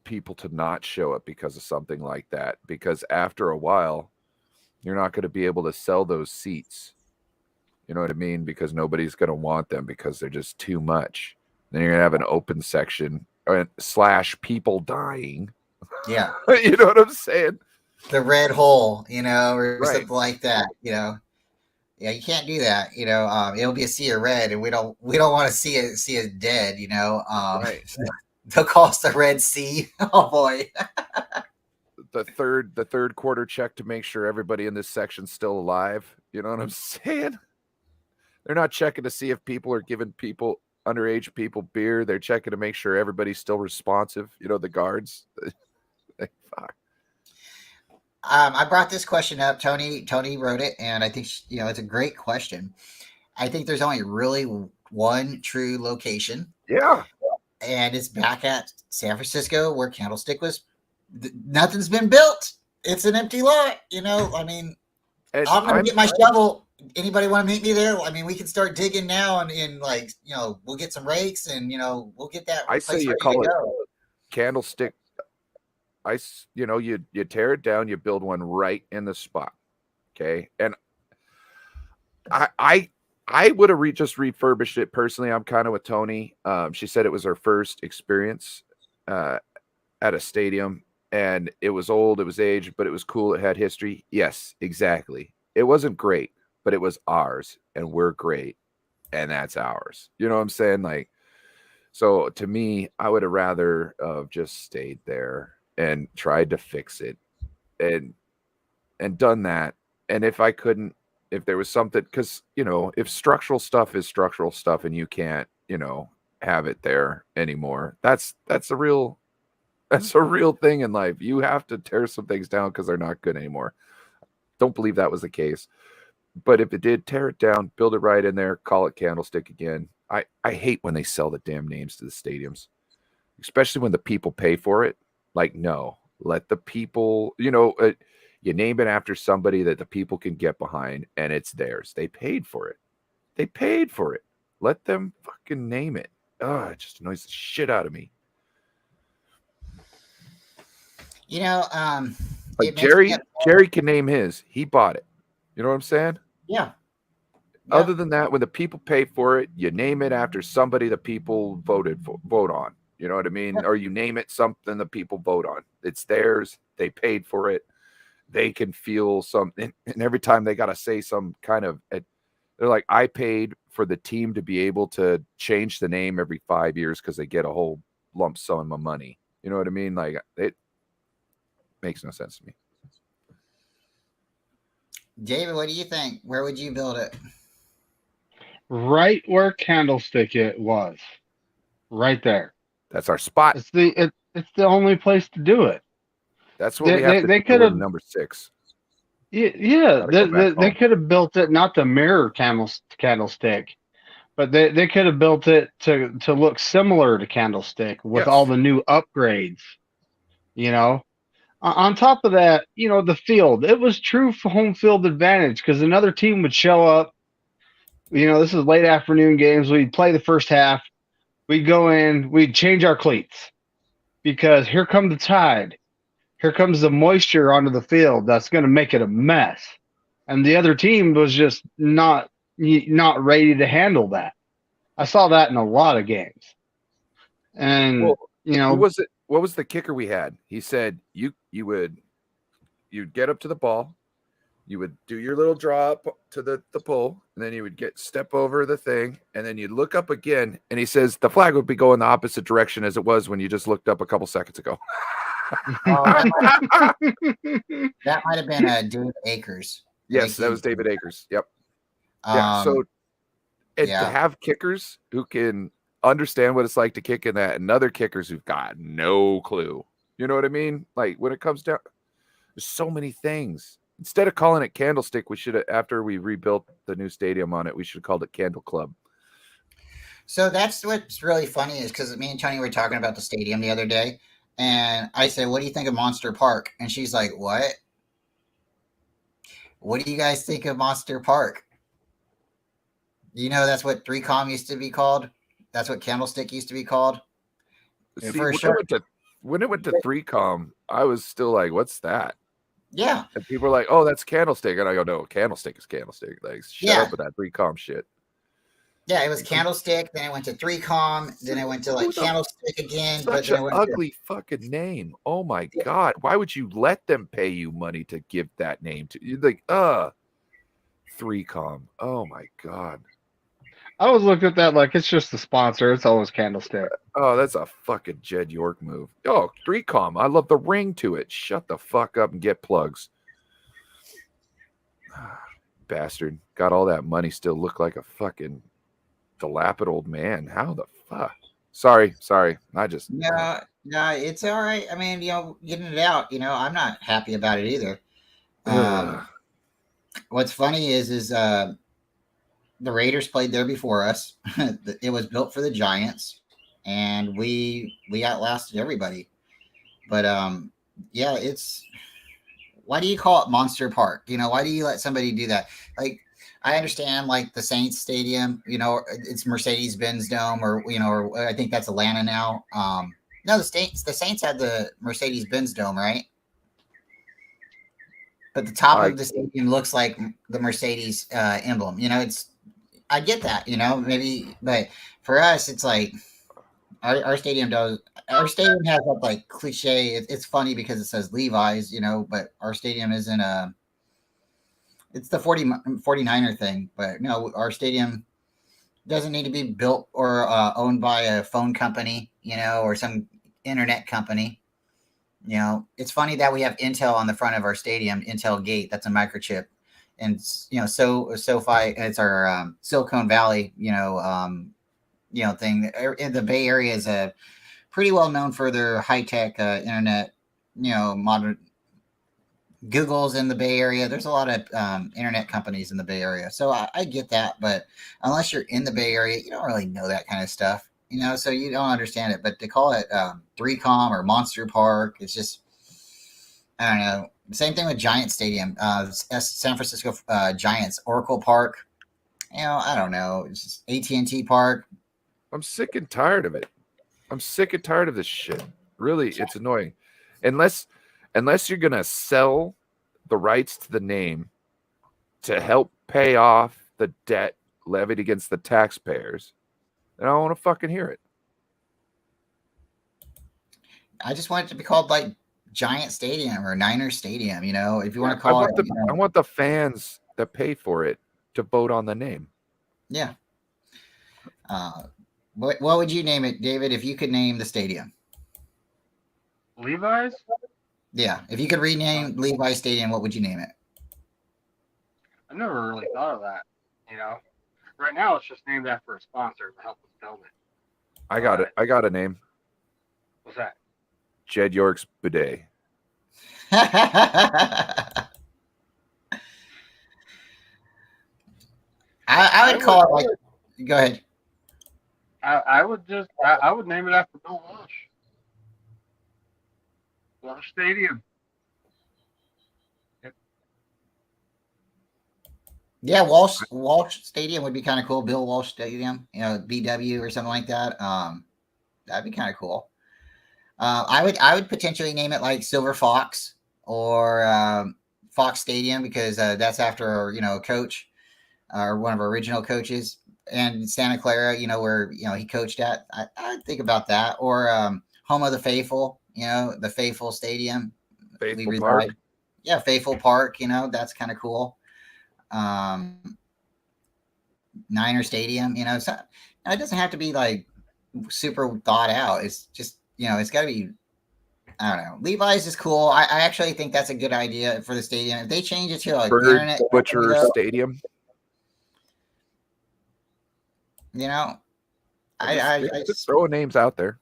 people to not show up because of something like that, because after a while you're not going to be able to sell those seats. You know what I mean? Because nobody's going to want them because they're just too much. Then you're going to have an open section / people dying. Yeah. You know what I'm saying? The red hole, or something like that, Yeah, you can't do that, it'll be a sea of red, and we don't want to see it dead, Right. They'll call us the Red Sea. Oh boy. the third quarter check to make sure everybody in this section's still alive. You know what I'm saying? They're not checking to see if people are giving underage people beer. They're checking to make sure everybody's still responsive. The guards. Fuck. I brought this question up. Tony wrote it, and I think it's a great question. I think there's only really one true location. Yeah. And it's back at San Francisco where Candlestick was. Nothing's been built. It's an empty lot. I mean, I'm going to get my shovel. Anybody want to meet me there? I mean, we can start digging now and we'll get some rakes and, we'll get that. I say you call it Candlestick. You tear it down, you build one right in the spot. Okay. And I would have just refurbished it personally. I'm kind of with Tony. She said it was her first experience at a stadium, and it was old, it was aged, but it was cool. It had history. Yes, exactly. It wasn't great, but it was ours, and we're great, and that's ours. You know what I'm saying? Like, so to me, I would have rather have just stayed there and tried to fix it and done that. And if I couldn't, if there was something, because, if structural stuff is structural stuff and you can't, have it there anymore, that's a real thing in life. You have to tear some things down because they're not good anymore. Don't believe that was the case. But if it did, tear it down, build it right in there, call it Candlestick again. I hate when they sell the damn names to the stadiums, especially when the people pay for it. Like, no, let the people, you name it after somebody that the people can get behind, and it's theirs. They paid for it. Let them fucking name it. Oh, it just annoys the shit out of me. Like Jerry can name his. He bought it. You know what I'm saying? Yeah. Other than that, when the people pay for it, you name it after somebody the people vote on. You know what I mean? Or you name it something the people vote on. It's theirs. They paid for it. They can feel something. And every time they got to say some kind of, they're like, I paid for the team to be able to change the name every 5 years because they get a whole lump sum of money. You know what I mean? Like, it makes no sense to me. David, what do you think? Where would you build it? Right where Candlestick it was. Right there. That's our spot. It's the only place to do it. That's what we have to do in number 6. Yeah, they could have built it not to mirror Candlestick, but they could have built it to look similar to Candlestick with all Yes. the new upgrades. You know, on top of that, the field, it was true for home field advantage because another team would show up. This is late afternoon games. We'd play the first half. We'd go in. We'd change our cleats because here come the tide. Here comes the moisture onto the field. That's going to make it a mess. And the other team was just not ready to handle that. I saw that in a lot of games. And Well, who was it? What was the kicker we had? He said you'd get up to the ball, you would do your little draw up to the pole, and then you would step over the thing, and then you'd look up again, and he says the flag would be going the opposite direction as it was when you just looked up a couple seconds ago. Oh, that might have been David Akers. Yes, that was David Akers. Yep. Yeah. So to have kickers who can understand what it's like to kick in that, and other kickers who've got no clue. You know what I mean? Like when it comes down, there's so many things. Instead of calling it Candlestick, we should have, after we rebuilt the new stadium on it, we should have called it Candle Club. So that's what's really funny is because me and Tony were talking about the stadium the other day, and I said, "What do you think of Monster Park?" And she's like, "What? What do you guys think of Monster Park?" That's what 3Com used to be called. That's what Candlestick used to be called. See, when it went to 3Com, I was still like, "What's that?" Yeah. And people are like, "Oh, that's Candlestick," and I go, "No, Candlestick is Candlestick." Like, shut up with that 3Com shit. Yeah, it was Candlestick. Then it went to 3Com. Then it went to Candlestick again. Such an ugly fucking name. Oh my god! Why would you let them pay you money to give that name to you? Like, 3Com. Oh my god. I always looked at that like it's just the sponsor. It's always Candlestick. Oh, that's a fucking Jed York move. Oh, 3Com. I love the ring to it. Shut the fuck up and get plugs. Bastard. Got all that money, still look like a fucking dilapidated old man. How the fuck? Sorry. I just no, it's all right. I mean, getting it out. I'm not happy about it either. What's funny is the Raiders played there before us. It was built for the Giants, and we outlasted everybody. But it's why do you call it Monster Park? Why do you let somebody do that? Like, I understand like the Saints Stadium, it's Mercedes-Benz Dome, or I think that's Atlanta now. No, the Saints had the Mercedes-Benz Dome, right? But the top of the stadium looks like the Mercedes emblem. I get that, maybe, but for us, it's like our stadium does. Our stadium has that like cliche. It's funny because it says Levi's, but our stadium isn't it's the 49er thing. But no, our stadium doesn't need to be built or owned by a phone company, or some internet company. It's funny that we have Intel on the front of our stadium, Intel Gate. That's a microchip. And SoFi, it's our Silicon Valley, thing. In the Bay Area is pretty well known for their high tech internet. Modern Google's in the Bay Area. There's a lot of internet companies in the Bay Area, so I get that. But unless you're in the Bay Area, you don't really know that kind of stuff. So you don't understand it. But to call it 3Com or Monster Park, it's just, I don't know. Same thing with Giant Stadium, San Francisco Giants, Oracle Park. I don't know. It's just AT&T Park. I'm sick and tired of it. I'm sick and tired of this shit. Really, it's annoying. Unless you're gonna sell the rights to the name to help pay off the debt levied against the taxpayers, then I don't want to fucking hear it. I just want it to be called like Giant Stadium or Niner Stadium, if you want to call it. I want the fans that pay for it to vote on the name. Yeah. What would you name it, David, if you could name the stadium? Levi's? Yeah. If you could rename Levi's Stadium, what would you name it? I've never really thought of that. Right now it's just named after a sponsor to help us build it. I got it. I got a name. What's that? Jed York's Bidet. I would call it like, Go ahead. I would I would name it after Bill Walsh. Walsh Stadium. Yeah, Walsh Stadium would be kind of cool. Bill Walsh Stadium, BW or something like that. That'd be kind of cool. I would potentially name it like Silver Fox or Fox Stadium because that's after a coach or one of our original coaches, and Santa Clara, where he coached at. I'd think about that, or Home of the Faithful, the Faithful Stadium. Faithful Park. Yeah, Faithful Park. That's kind of cool. Niner Stadium. So it doesn't have to be like super thought out. It's just it's got to be. I don't know. Levi's is cool. I actually think that's a good idea for the stadium. If they change it to like Bird internet Butcher Stadium. I just throwing names out there.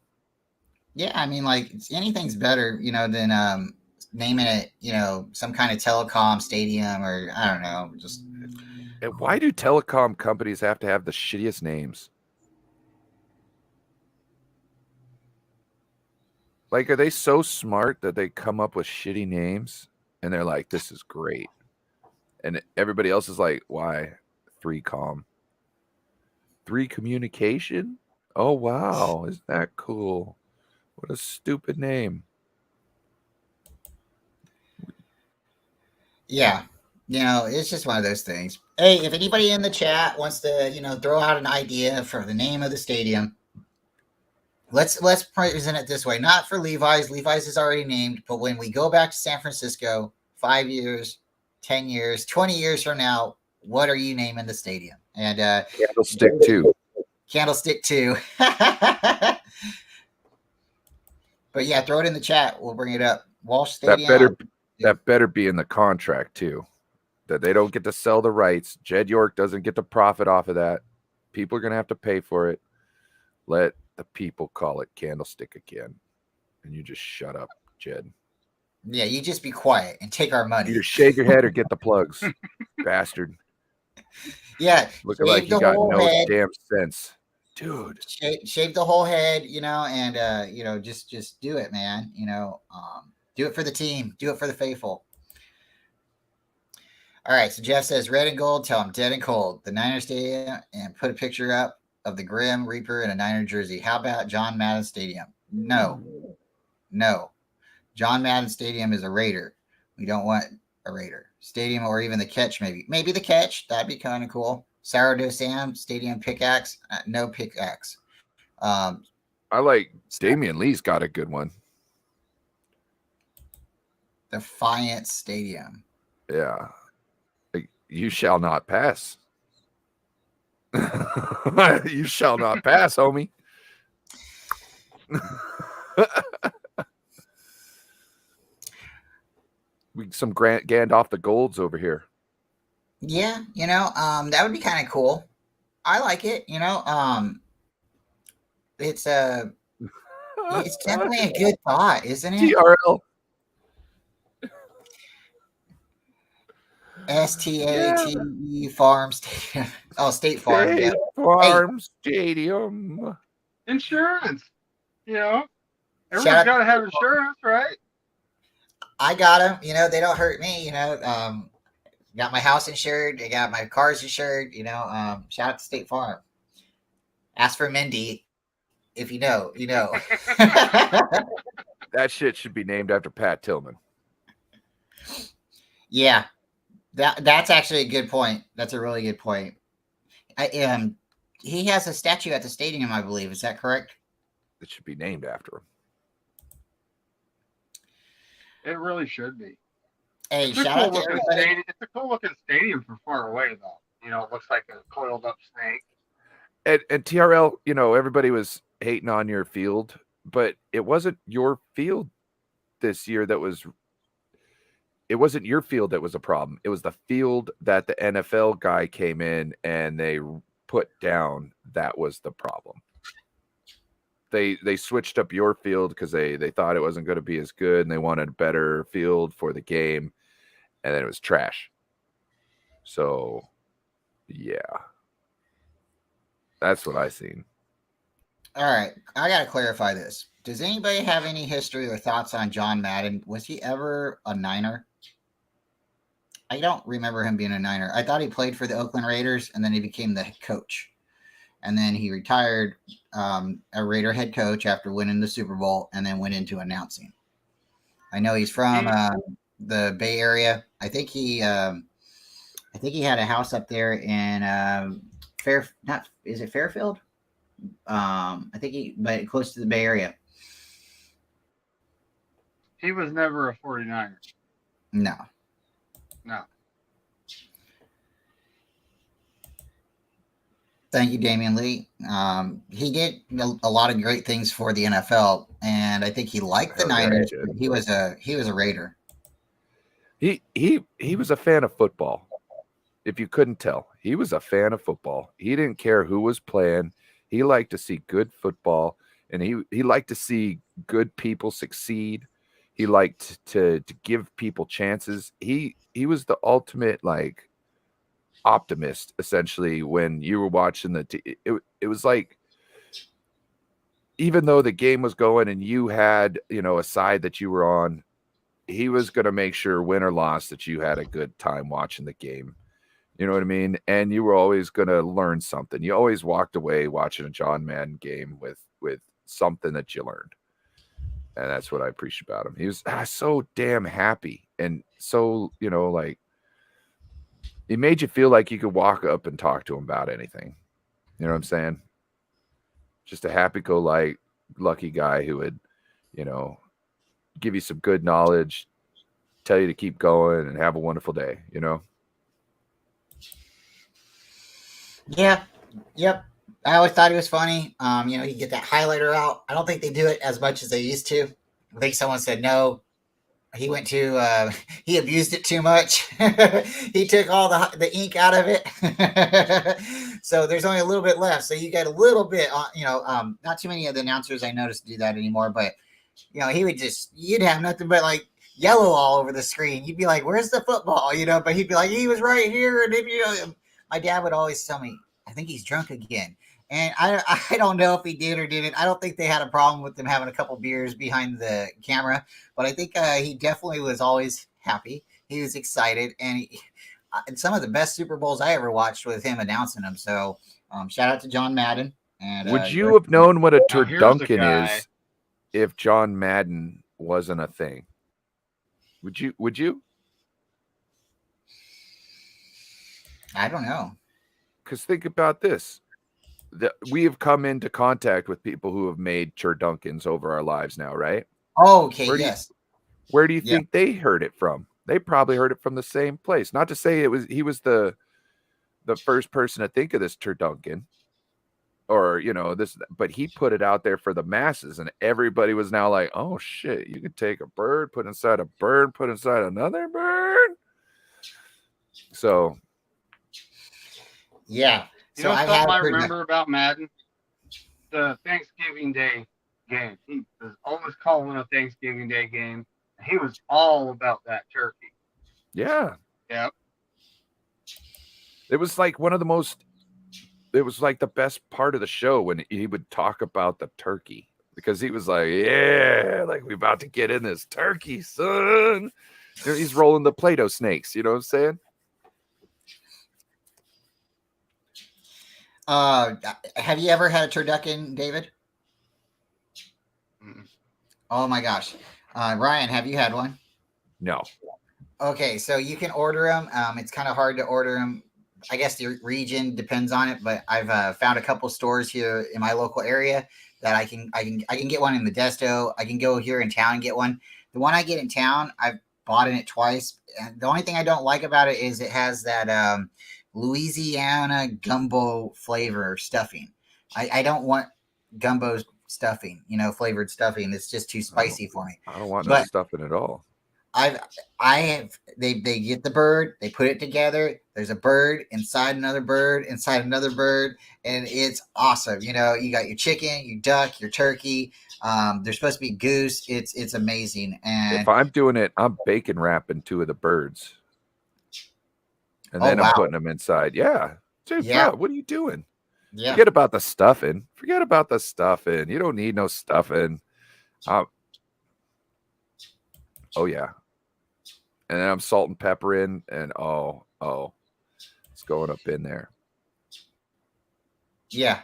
Yeah, I mean, like anything's better, than naming it, some kind of telecom stadium or I don't know. Just and why do telecom companies have to have the shittiest names? Like, are they so smart that they come up with shitty names and they're like, this is great. And everybody else is like, why? 3Com. 3 Communication? Oh, wow. Isn't that cool? What a stupid name. Yeah. It's just one of those things. Hey, if anybody in the chat wants to, throw out an idea for the name of the stadium, let's present it this way. Not for Levi's. Levi's is already named, but when we go back to San Francisco 5 years, 10 years, 20 years from now, what are you naming the stadium? And Candlestick 2. Candlestick 2. But yeah, throw it in the chat. We'll bring it up. Walsh Stadium. That better be in the contract too. That they don't get to sell the rights. Jed York doesn't get to profit off of that. People are going to have to pay for it. Let the people call it Candlestick again. And you just shut up, Jed. Yeah, you just be quiet and take our money. Either shake your head or get the plugs, bastard. Yeah. Looking like you got no damn sense. Dude. Shave the whole head, and just do it, man. Do it for the team. Do it for the faithful. All right. So Jeff says red and gold. Tell him dead and cold. The Niner Stadium, and put a picture up of the Grim Reaper in a Niner jersey. How about John Madden Stadium? No. John Madden Stadium is a Raider. We don't want a Raider stadium, or even the Catch. Maybe the Catch. That'd be kind of cool. Sourdough Sam Stadium pickaxe. No pickaxe. I like Damian Lee's got a good one. Defiance Stadium. Yeah. You shall not pass. You shall not pass, homie. Some Gandalf the Golds over here. Yeah, that would be kind of cool. I like it, it's definitely a good thought, isn't it? TRL. STATE Farm Stadium. Oh, State Farm. State Farm Stadium. Insurance. Everyone's got to have insurance, right? I got them. They don't hurt me. Got my house insured. I got my cars insured. Shout out to State Farm. Ask for Mindy. If you know. That shit should be named after Pat Tillman. Yeah. That's actually a good point. That's a really good point. He has a statue at the stadium, I believe. Is that correct? It should be named after him. It really should be. Hey, shout out to everybody. It's a cool looking stadium from far away, though. It looks like a coiled up snake. And TRL, everybody was hating on your field, but it wasn't your field this year that was. It wasn't your field that was a problem. It was the field that the NFL guy came in and they put down. That was the problem. They switched up your field because they thought it wasn't going to be as good and they wanted a better field for the game, and then it was trash. So, yeah. That's what I seen. All right, I got to clarify this. Does anybody have any history or thoughts on John Madden? Was he ever a Niner? I don't remember him being a Niner. I thought he played for the Oakland Raiders, and then he became the head coach. And then he retired a Raider head coach after winning the Super Bowl, and then went into announcing. I know he's from the Bay Area. I think he had a house up there in is it Fairfield? I think but close to the Bay Area. He was never a 49er. No. Thank you, Damian Lee. He did a lot of great things for the NFL, and I think he liked the Niners. He was a Raider. He was a fan of football. If you couldn't tell, he was a fan of football. He didn't care who was playing. He liked to see good football, and he liked to see good people succeed. He liked to give people chances. He was the ultimate optimist, essentially. When you were watching it was like, even though the game was going and you had a side that you were on, he was going to make sure, win or loss, that you had a good time watching the game. You know what I mean? And you were always going to learn something. You always walked away watching a John Madden game with something that you learned. And that's what I appreciate about him. He was so damn happy, and so, it made you feel like you could walk up and talk to him about anything. You know what I'm saying? Just a happy-go-lucky guy who would, give you some good knowledge, tell you to keep going, and have a wonderful day, Yeah. Yep. I always thought he was funny. You get that highlighter out. I don't think they do it as much as they used to. I think someone said no. He went to he abused it too much. He took all the ink out of it. So there's only a little bit left. So you get a little bit on, not too many of the announcers I noticed do that anymore, but he would you'd have nothing but yellow all over the screen. You'd be like, where's the football? But he'd be like, he was right here. And then, my dad would always tell me, I think he's drunk again. And I don't know if he did or didn't. I don't think they had a problem with him having a couple beers behind the camera, but I think he definitely was always happy. He was excited, and some of the best Super Bowls I ever watched with him announcing them. So shout out to John Madden. And would you have known what a turducken is if John Madden wasn't a thing? Would you? I don't know. Because think about this. We have come into contact with people who have made turduckens over our lives now, right? Oh, okay, yes. Where do you think they heard it from? They probably heard it from the same place. Not to say he was the first person to think of this turducken, or this, but he put it out there for the masses, and everybody was now like, oh shit, you could take a bird, put inside a bird, put inside another bird. So yeah. So something I remember about Madden? The Thanksgiving Day game. He was always calling a Thanksgiving Day game. He was all about that turkey. Yeah. Yep. It was like it was like the best part of the show when he would talk about the turkey, because he was like, yeah, like, we about to get in this turkey, son. He's rolling the Play-Doh snakes. You know what I'm saying? Have you ever had a turducken, David? Mm-mm. Oh my gosh. Ryan, have you had one? No. Okay, so you can order them. It's kind of hard to order them. I guess the region depends on it, but I've found a couple stores here in my local area that I can get one in Modesto. I can go here in town and get one. The one I get in town, I've bought in it twice. And the only thing I don't like about it is it has that Louisiana gumbo flavor stuffing. I don't want gumbo stuffing, flavored stuffing. It's just too spicy for me. I don't want no stuffing at all. They get the bird, they put it together. There's a bird inside another bird, and it's awesome. You got your chicken, your duck, your turkey. There's supposed to be goose. It's amazing. And if I'm doing it, I'm bacon wrapping 2 of the birds. And then I'm putting them inside. Yeah. Dude, bro, what are you doing? Yeah. Forget about the stuffing. Forget about the stuffing. You don't need no stuffing. Oh yeah. And then I'm salt and pepper in, and it's going up in there. Yeah.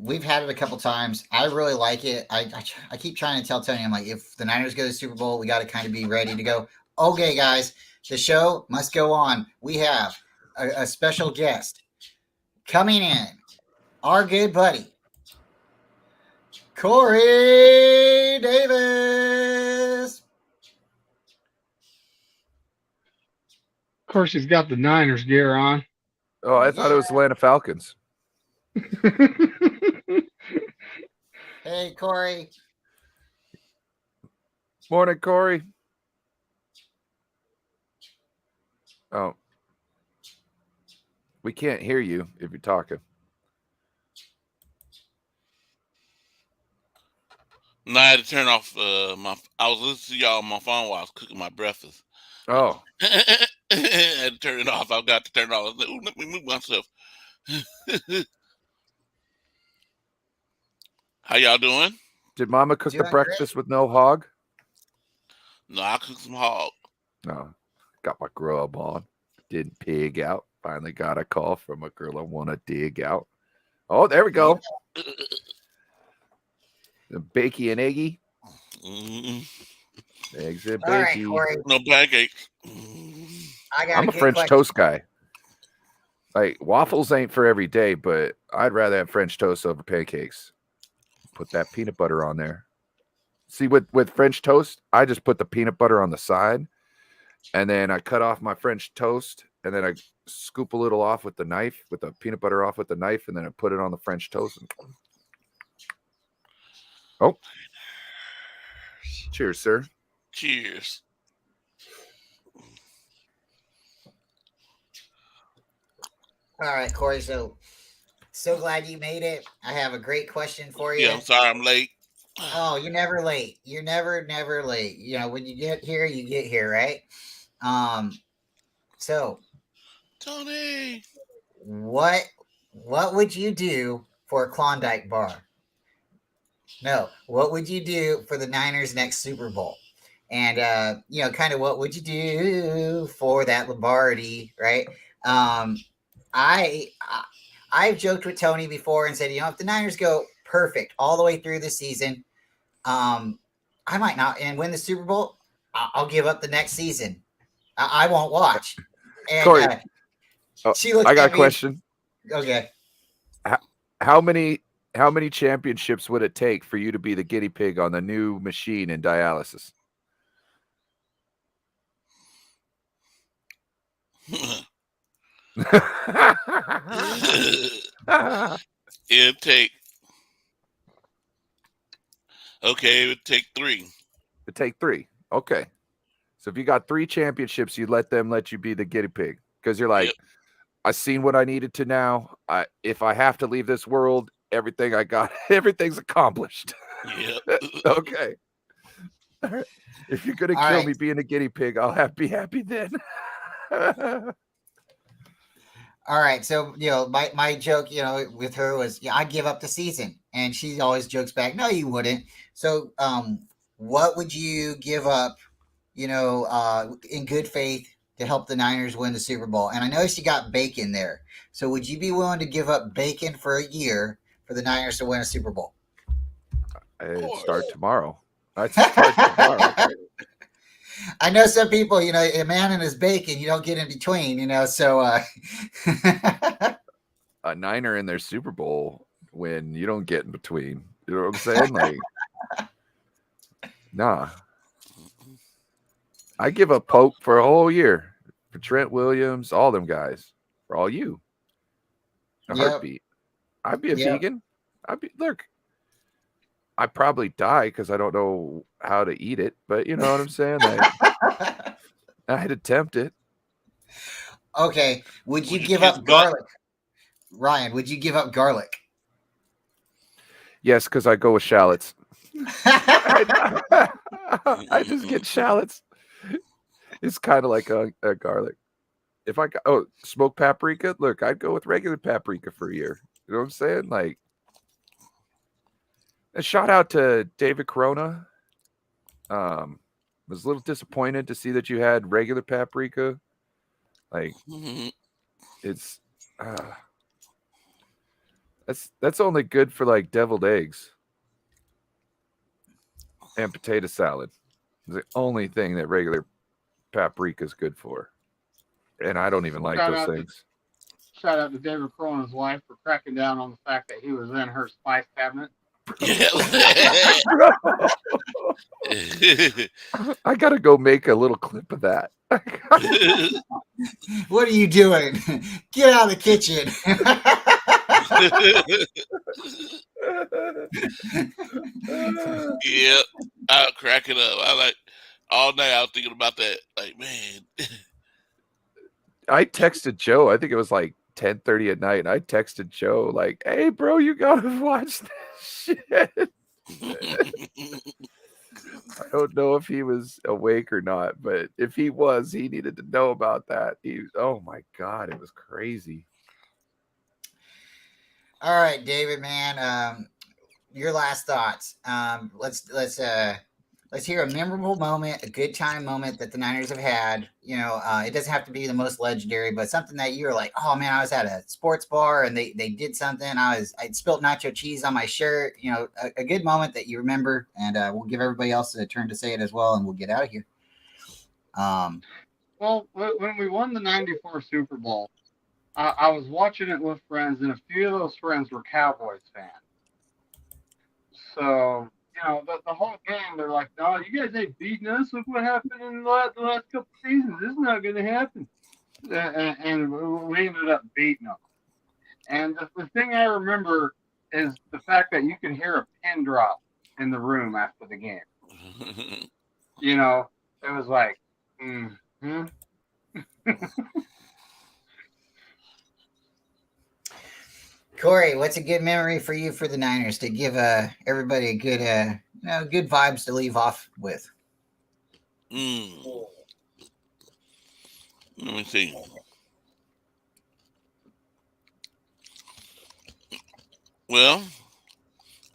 We've had it a couple times. I really like it. I keep trying to tell Tony, I'm like, if the Niners go to the Super Bowl, we got to kind of be ready to go. Okay, guys, the show must go on. We have a special guest coming in. Our good buddy, Corey Davis. Of course, he's got the Niners gear on. Oh, I thought it was Atlanta Falcons. Hey, Corey. Morning, Corey. Oh, we can't hear you if you're talking. No, I had to turn off I was listening to y'all on my phone while I was cooking my breakfast. Oh, I had to turn it off. I got to turn it off. I was like, ooh, let me move myself. How y'all doing? did Mama cook the Doing breakfast with no hog? No, I cooked some hog. No, got my grub on. Didn't pig out. Finally got a call from a girl I want to dig out. Oh, there we go. The bakey and eggy. Eggs and All right, bakey. Corey. No pancakes. I'm a French toast guy. Like waffles ain't for every day, but I'd rather have French toast over pancakes. Put that peanut butter on there. See, with French toast, I just put the peanut butter on the side, and then I cut off my French toast, and then I scoop a little off with the knife, with the peanut butter off with the knife, and then I put it on the French toast. Oh, cheers, sir. Cheers. All right, Corey. So glad you made it. I have a great question for you. Yeah, I'm sorry I'm late. Oh, you're never late. You're never late. You know, when you get here, right? So Tony. what would you do for a Klondike bar? No, what would you do for the Niners next Super Bowl? And kind of what would you do for that Lombardi, right? I've joked with Tony before and said, if the Niners go perfect all the way through the season, I might not and win the Super Bowl. I'll give up the next season. I won't watch. And Corey, she looked I got at a me. question. Okay. How many championships would it take for you to be the guinea pig on the new machine in dialysis? It'd take 3. It'd take 3. Okay. So if you got 3 championships, you let you be the guinea pig because you're like, Yep. I've seen what I needed to now. If I have to leave this world, everything I got, everything's accomplished. Yep. Okay. All right. If you're gonna All kill right. me being a guinea pig, I'll be happy then. All right. So, my joke, with her was, I'd give up the season. And she always jokes back, no, you wouldn't. So, what would you give up, in good faith to help the Niners win the Super Bowl? And I noticed you got bacon there. So would you be willing to give up bacon for a year for the Niners to win a Super Bowl? I'd start tomorrow. I'd start tomorrow. I know some people, a man and his bacon, you don't get in between, so A Niner in their Super Bowl win, you don't get in between. You know what I'm saying? Like, nah. I give up Pope for a whole year. For Trent Williams, all them guys. For all you. A Yep. heartbeat. I'd be a Yep. vegan. I'd probably die because I don't know how to eat it, but you know what I'm saying? Like, I'd attempt it. Okay. Would you Would you give kiss up butt? garlic? Ryan, would you give up garlic? Yes, because I go with shallots. I just get shallots. It's kind of like a garlic. If I got smoked paprika, look, I'd go with regular paprika for a year. You know what I'm saying? Like, a shout out to David Corona. Was a little disappointed to see that you had regular paprika. Like, it's that's only good for like deviled eggs and potato salad. It's the only thing that regular paprika is good for, and I don't even like those things. Shout out to David Cronin's wife for cracking down on the fact that he was in her spice cabinet. Yeah. I gotta go make a little clip of that. What are you doing? Get out of the kitchen. Yeah, I'll crack it up. I like all night. I was thinking about that. Like, man. I texted Joe. I think it was like 10:30 at night. And I texted Joe like, "Hey, bro, you gotta watch this shit." I don't know if he was awake or not, but if he was, he needed to know about that. Oh my God, it was crazy. All right, David, man. Your last thoughts. Let's hear a memorable moment, a good time moment that the Niners have had. You know, it doesn't have to be the most legendary, but something that you were like, oh man, I was at a sports bar and they did something. I spilled nacho cheese on my shirt. You know, a good moment that you remember, and we'll give everybody else a turn to say it as well, and we'll get out of here. Well, when we won the '94 Super Bowl, I was watching it with friends, and a few of those friends were Cowboys fans. So, you know, the whole game, they're like, no, you guys ain't beating us. Look what happened in the last couple seasons. This is not going to happen. And we ended up beating them. And the thing I remember is the fact that you can hear a pin drop in the room after the game. You know, it was like, Corey, what's a good memory for you for the Niners to give everybody a good, good vibes to leave off with? Let me see. Well,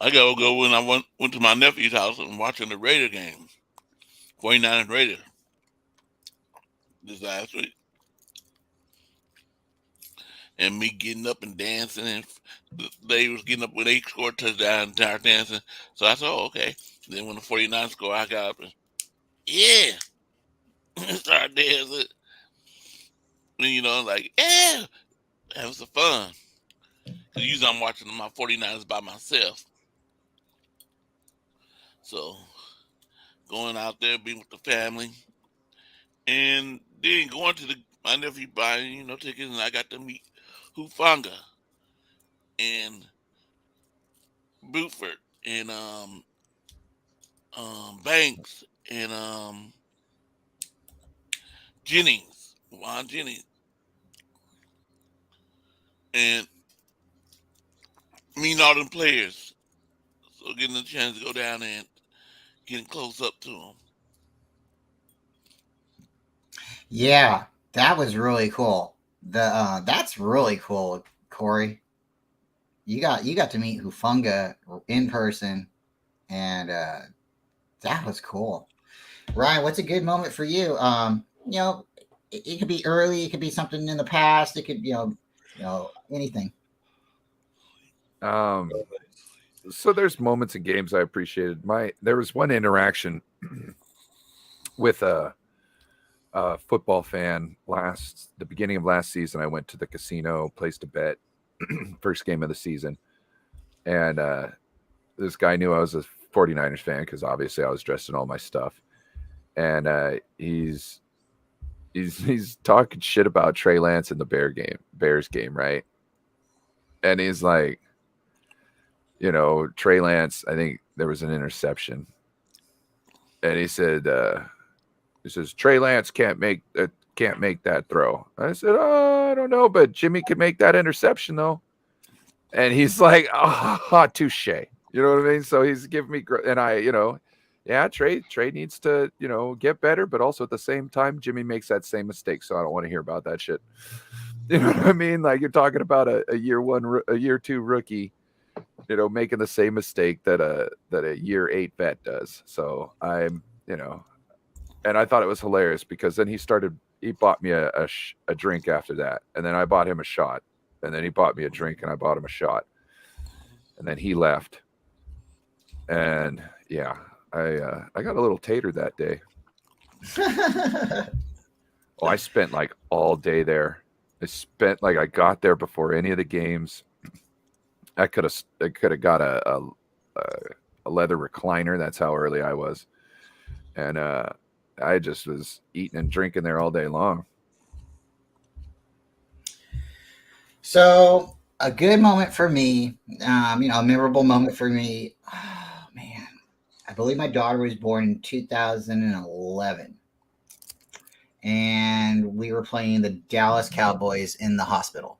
I gotta go when I went to my nephew's house and watching the Raider game, 49ers Raiders, this last week. And me getting up and dancing, and they was getting up when they scored a touchdown and started dancing. So I said, oh, okay. Then when the 49ers scored, I got up and, yeah, started dancing. And, you know, like, yeah, having some fun. Because usually I'm watching my 49ers by myself. So going out there, being with the family. And then going to my nephew buying, tickets, and I got to meet Hufanga and Buford and Banks and Jennings, Juan Jennings, and meeting all them players. So getting a chance to go down there and getting close up to them. Yeah, that was really cool. That's really cool, Corey. You got to meet Hufanga in person, and that was cool. Ryan, what's a good moment for you? It could be early, it could be something in the past, it could anything. So there's moments in games I appreciated. There was one interaction with a football fan the beginning of last season. I went to the casino, placed a bet, first game of the season, and this guy knew I was a 49ers fan because obviously I was dressed in all my stuff, and he's talking shit about Trey Lance in the Bears game, right? And he's like, Trey Lance, I think there was an interception, and he said, Trey Lance can't make that throw. I said, oh, I don't know, but Jimmy can make that interception though. And he's like, oh, touche. You know what I mean? So he's giving me, and Trey needs to, get better, but also at the same time, Jimmy makes that same mistake. So I don't want to hear about that shit. You know what I mean? Like you're talking about a year two rookie, making the same mistake that a year 8 vet does. So I'm, and I thought it was hilarious because then he bought me a drink after that, and then I bought him a shot, and then he bought me a drink, and I bought him a shot, and then he left, and yeah, I got a little tater that day. Oh, I spent like all day there. I got there before any of the games. I could have got a leather recliner. That's how early I was, and I just was eating and drinking there all day long. So a good moment for me, a memorable moment for me. Oh man, I believe my daughter was born in 2011, and we were playing the Dallas Cowboys in the hospital,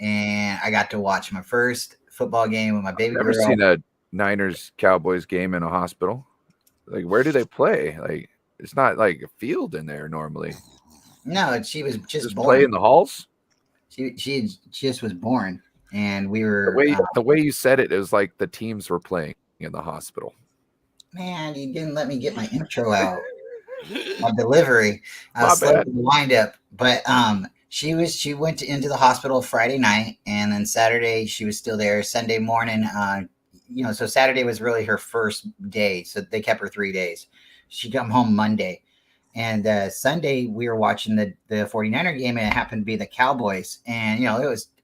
and I got to watch my first football game with my baby Never girl. seen a Niners Cowboys game in a hospital. Like, where do they play? Like, it's not like a field in there normally. No, she was just born. Play in the halls. She just was born, and we were The way you said it, it was like the teams were playing in the hospital. Man, you didn't let me get my intro out. My delivery. I My was slow bad. to the wind up, but she went into the hospital Friday night, and then Saturday she was still there. Sunday morning, so Saturday was really her first day, so they kept her 3 days. She come home Monday, and Sunday we were watching the 49er game, and it happened to be the Cowboys, and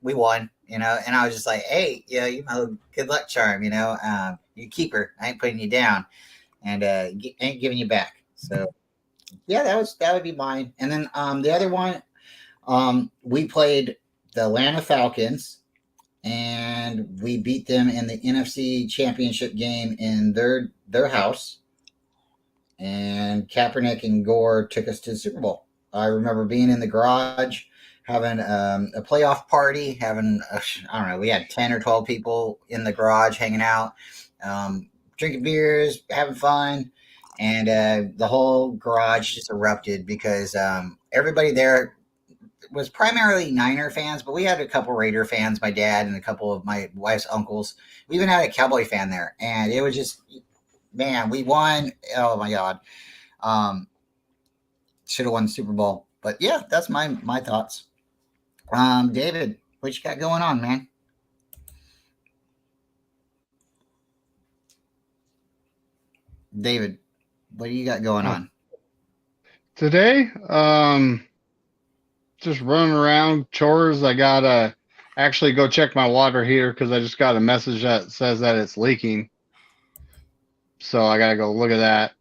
we won, and I was just like, hey, my good luck charm, you keep her, I ain't putting you down, and ain't giving you back. So yeah, that would be mine. And then the other one, we played the Atlanta Falcons, and we beat them in the NFC Championship game in their house. And Kaepernick and Gore took us to the Super Bowl. I remember being in the garage, having a playoff party, I don't know, we had 10 or 12 people in the garage hanging out, drinking beers, having fun. And the whole garage just erupted because everybody there was primarily Niner fans, but we had a couple Raider fans, my dad and a couple of my wife's uncles. We even had a Cowboy fan there. And it was just, man, we won. Oh, my God. Should have won the Super Bowl. But, yeah, that's my thoughts. David, what you got going on, man? David, what do you got going on? Today, just running around, chores. I gotta actually go check my water heater because I just got a message that says that it's leaking. So I gotta go look at that,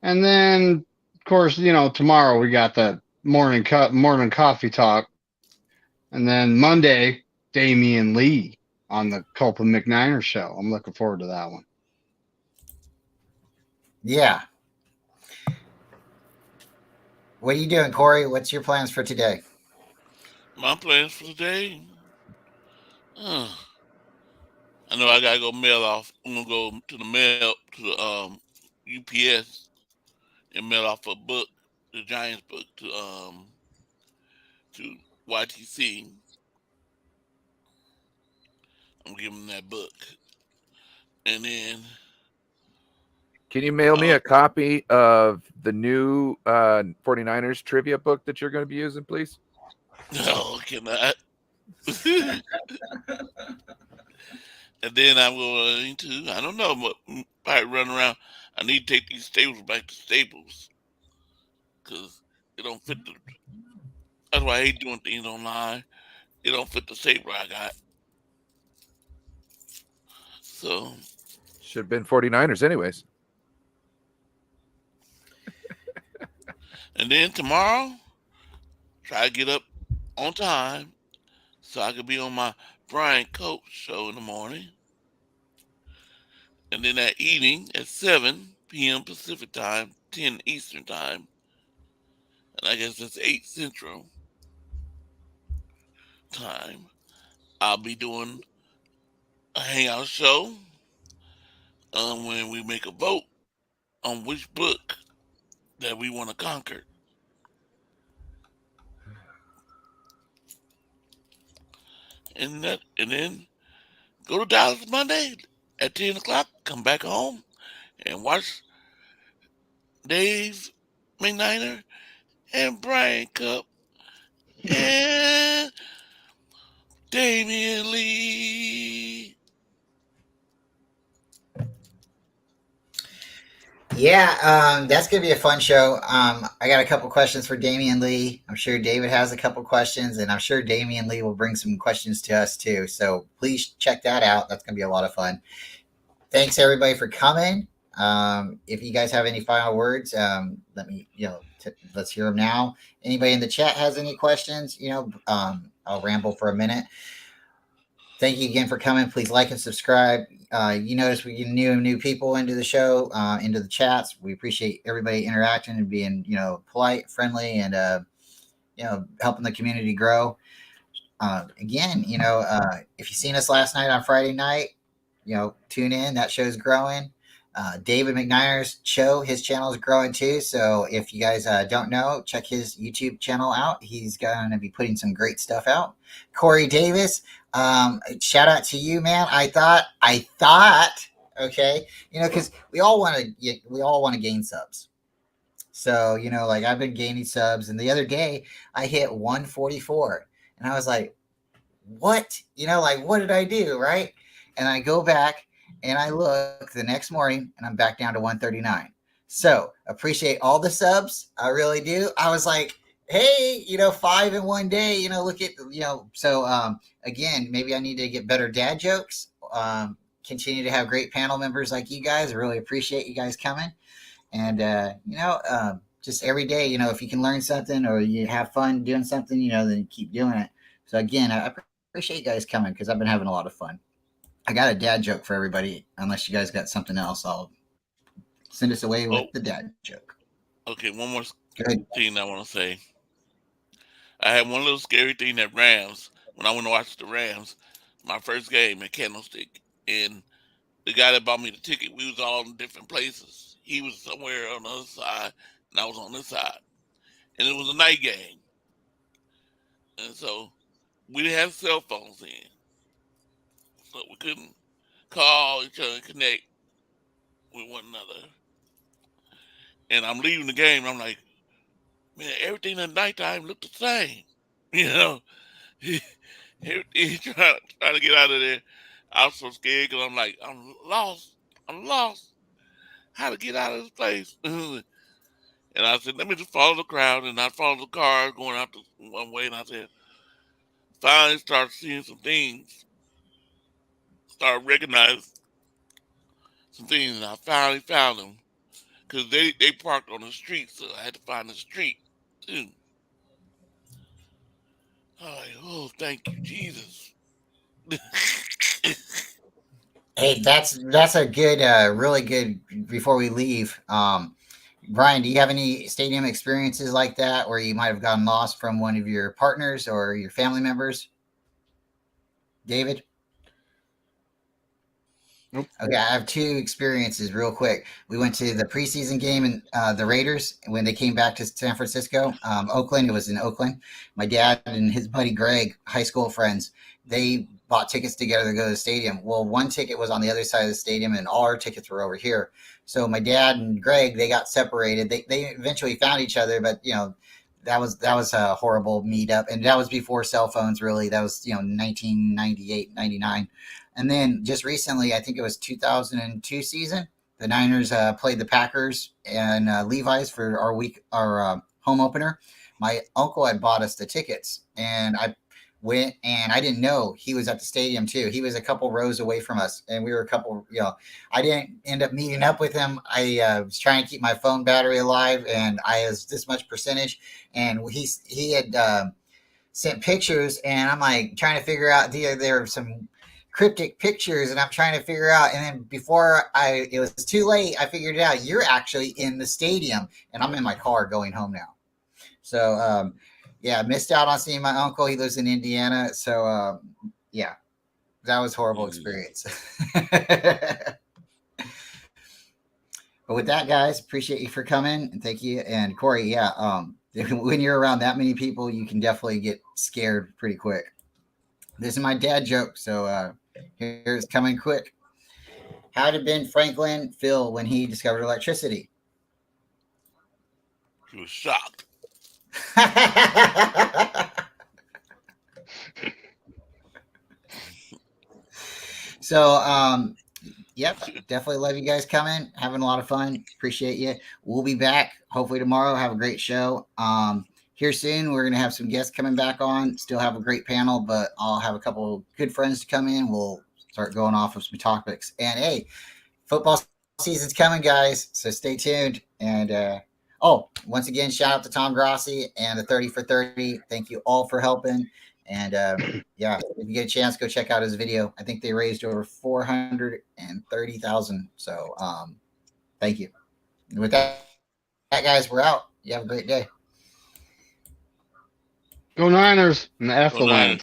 And then, of course, tomorrow we got the morning coffee talk, and then Monday, Damian Lee on the Copeland McNiner show. I'm looking forward to that one. Yeah. What are you doing, Corey? What's your plans for today? My plans for today? I know I gotta go mail off. I'm gonna go to the mail to the UPS and mail off a book, the Giants book, to YTC. I'm gonna give them that book, and then Can you mail me a copy of the new 49ers trivia book that you're going to be using, please? no, cannot. And then I'm going to, I don't know, probably run around. I need to take these staples back to Staples because it don't fit the. That's why I hate doing things online. It don't fit the stapler I got. So should have been 49ers anyways. And then tomorrow, try to get up on time so I could be on my Brian Coates show in the morning. And then that evening at 7 p.m. Pacific time, 10 Eastern time, and I guess that's 8 Central time, I'll be doing a hangout show when we make a vote on which book that we want to conquer. and then go to Dallas Monday at 10 o'clock. Come back home and watch Dave McNiner and Brian Cup and Damian Lee. Yeah, that's gonna be a fun show. I got a couple questions for Damian Lee. I'm sure David has a couple questions, and I'm sure Damian Lee will bring some questions to us too. So please check that out. That's gonna be a lot of fun. Thanks everybody for coming. If you guys have any final words, let me, let's hear them now. Anybody in the chat has any questions? I'll ramble for a minute. Thank you again for coming. Please like and subscribe. You notice we get new people into the show, into the chats. We appreciate everybody interacting and being, polite, friendly, and helping the community grow. Again, if you've seen us last night on Friday night, tune in. That show's growing. David McNiner's show, his channel is growing too. So if you guys don't know, check his YouTube channel out. He's going to be putting some great stuff out. Corey Davis, shout out to you, man. I thought, okay, because we all want to gain subs. So, like I've been gaining subs, and the other day I hit 144, and I was like, what? What did I do? Right. And I go back and I look the next morning and I'm back down to 139. So appreciate all the subs. I really do. I was like, hey, 5 in one day, look at, so again, maybe I need to get better dad jokes. Continue to have great panel members like you guys. I really appreciate you guys coming. And, just every day, if you can learn something or you have fun doing something, then keep doing it. So again, I appreciate you guys coming because I've been having a lot of fun. I got a dad joke for everybody. Unless you guys got something else, I'll send us away with the dad joke. Okay, one more thing I want to say. I had one little scary thing at Rams when I went to watch the Rams, my first game at Candlestick, and the guy that bought me the ticket, we was all in different places. He was somewhere on the other side, and I was on this side, and it was a night game, and so we didn't have cell phones then. So we couldn't call each other and connect with one another. And I'm leaving the game, and I'm like, man, everything at nighttime looked the same. Everything trying to get out of there. I was so scared because I'm like, I'm lost. How to get out of this place? And I said, let me just follow the crowd. And I followed the car going out one way. And I said, finally start seeing some things. Start recognizing some things, and I finally found them because they parked on the street, so I had to find the street too. Oh, thank you, Jesus. Hey, that's a good, really good. Before we leave, Brian, do you have any stadium experiences like that where you might have gotten lost from one of your partners or your family members? David? Nope. Okay, I have two experiences real quick. We went to the preseason game and the Raiders when they came back to San Francisco, Oakland. It was in Oakland. My dad and his buddy Greg, high school friends, they bought tickets together to go to the stadium. Well, one ticket was on the other side of the stadium, and all our tickets were over here. So my dad and Greg, they got separated. They eventually found each other, but that was a horrible meetup, and that was before cell phones. Really, that was 1998, 99. And then just recently, I think it was 2002 season, the Niners played the Packers and Levi's for our home opener. My uncle had bought us the tickets, and I went, and I didn't know he was at the stadium too. He was a couple rows away from us, and we were a couple, I didn't end up meeting up with him. I was trying to keep my phone battery alive, and I was this much percentage, and he had sent pictures, and I'm like trying to figure out, there were some cryptic pictures, and I'm trying to figure out, and then before it was too late, I figured it out. You're actually in the stadium, and I'm in my car going home now. So yeah, missed out on seeing my uncle. He lives in Indiana. So yeah, that was a horrible experience. But with that, guys, appreciate you for coming, and thank you. And Corey, yeah, when you're around that many people, you can definitely get scared pretty quick. This is my dad joke, so here's coming quick. How did Ben Franklin feel when he discovered electricity? He was shocked. So, yep, definitely love you guys coming. Having a lot of fun. Appreciate you. We'll be back hopefully tomorrow. Have a great show. Here soon, we're gonna have some guests coming back on. Still have a great panel, but I'll have a couple of good friends to come in. We'll start going off of some topics. And hey, football season's coming, guys. So stay tuned. And once again, shout out to Tom Grossi and the 30 for 30. Thank you all for helping. And yeah, if you get a chance, go check out his video. I think they raised over 430,000. So thank you. And with that, guys, we're out. You have a great day. Go Niners and the F Go the Niners. Lions.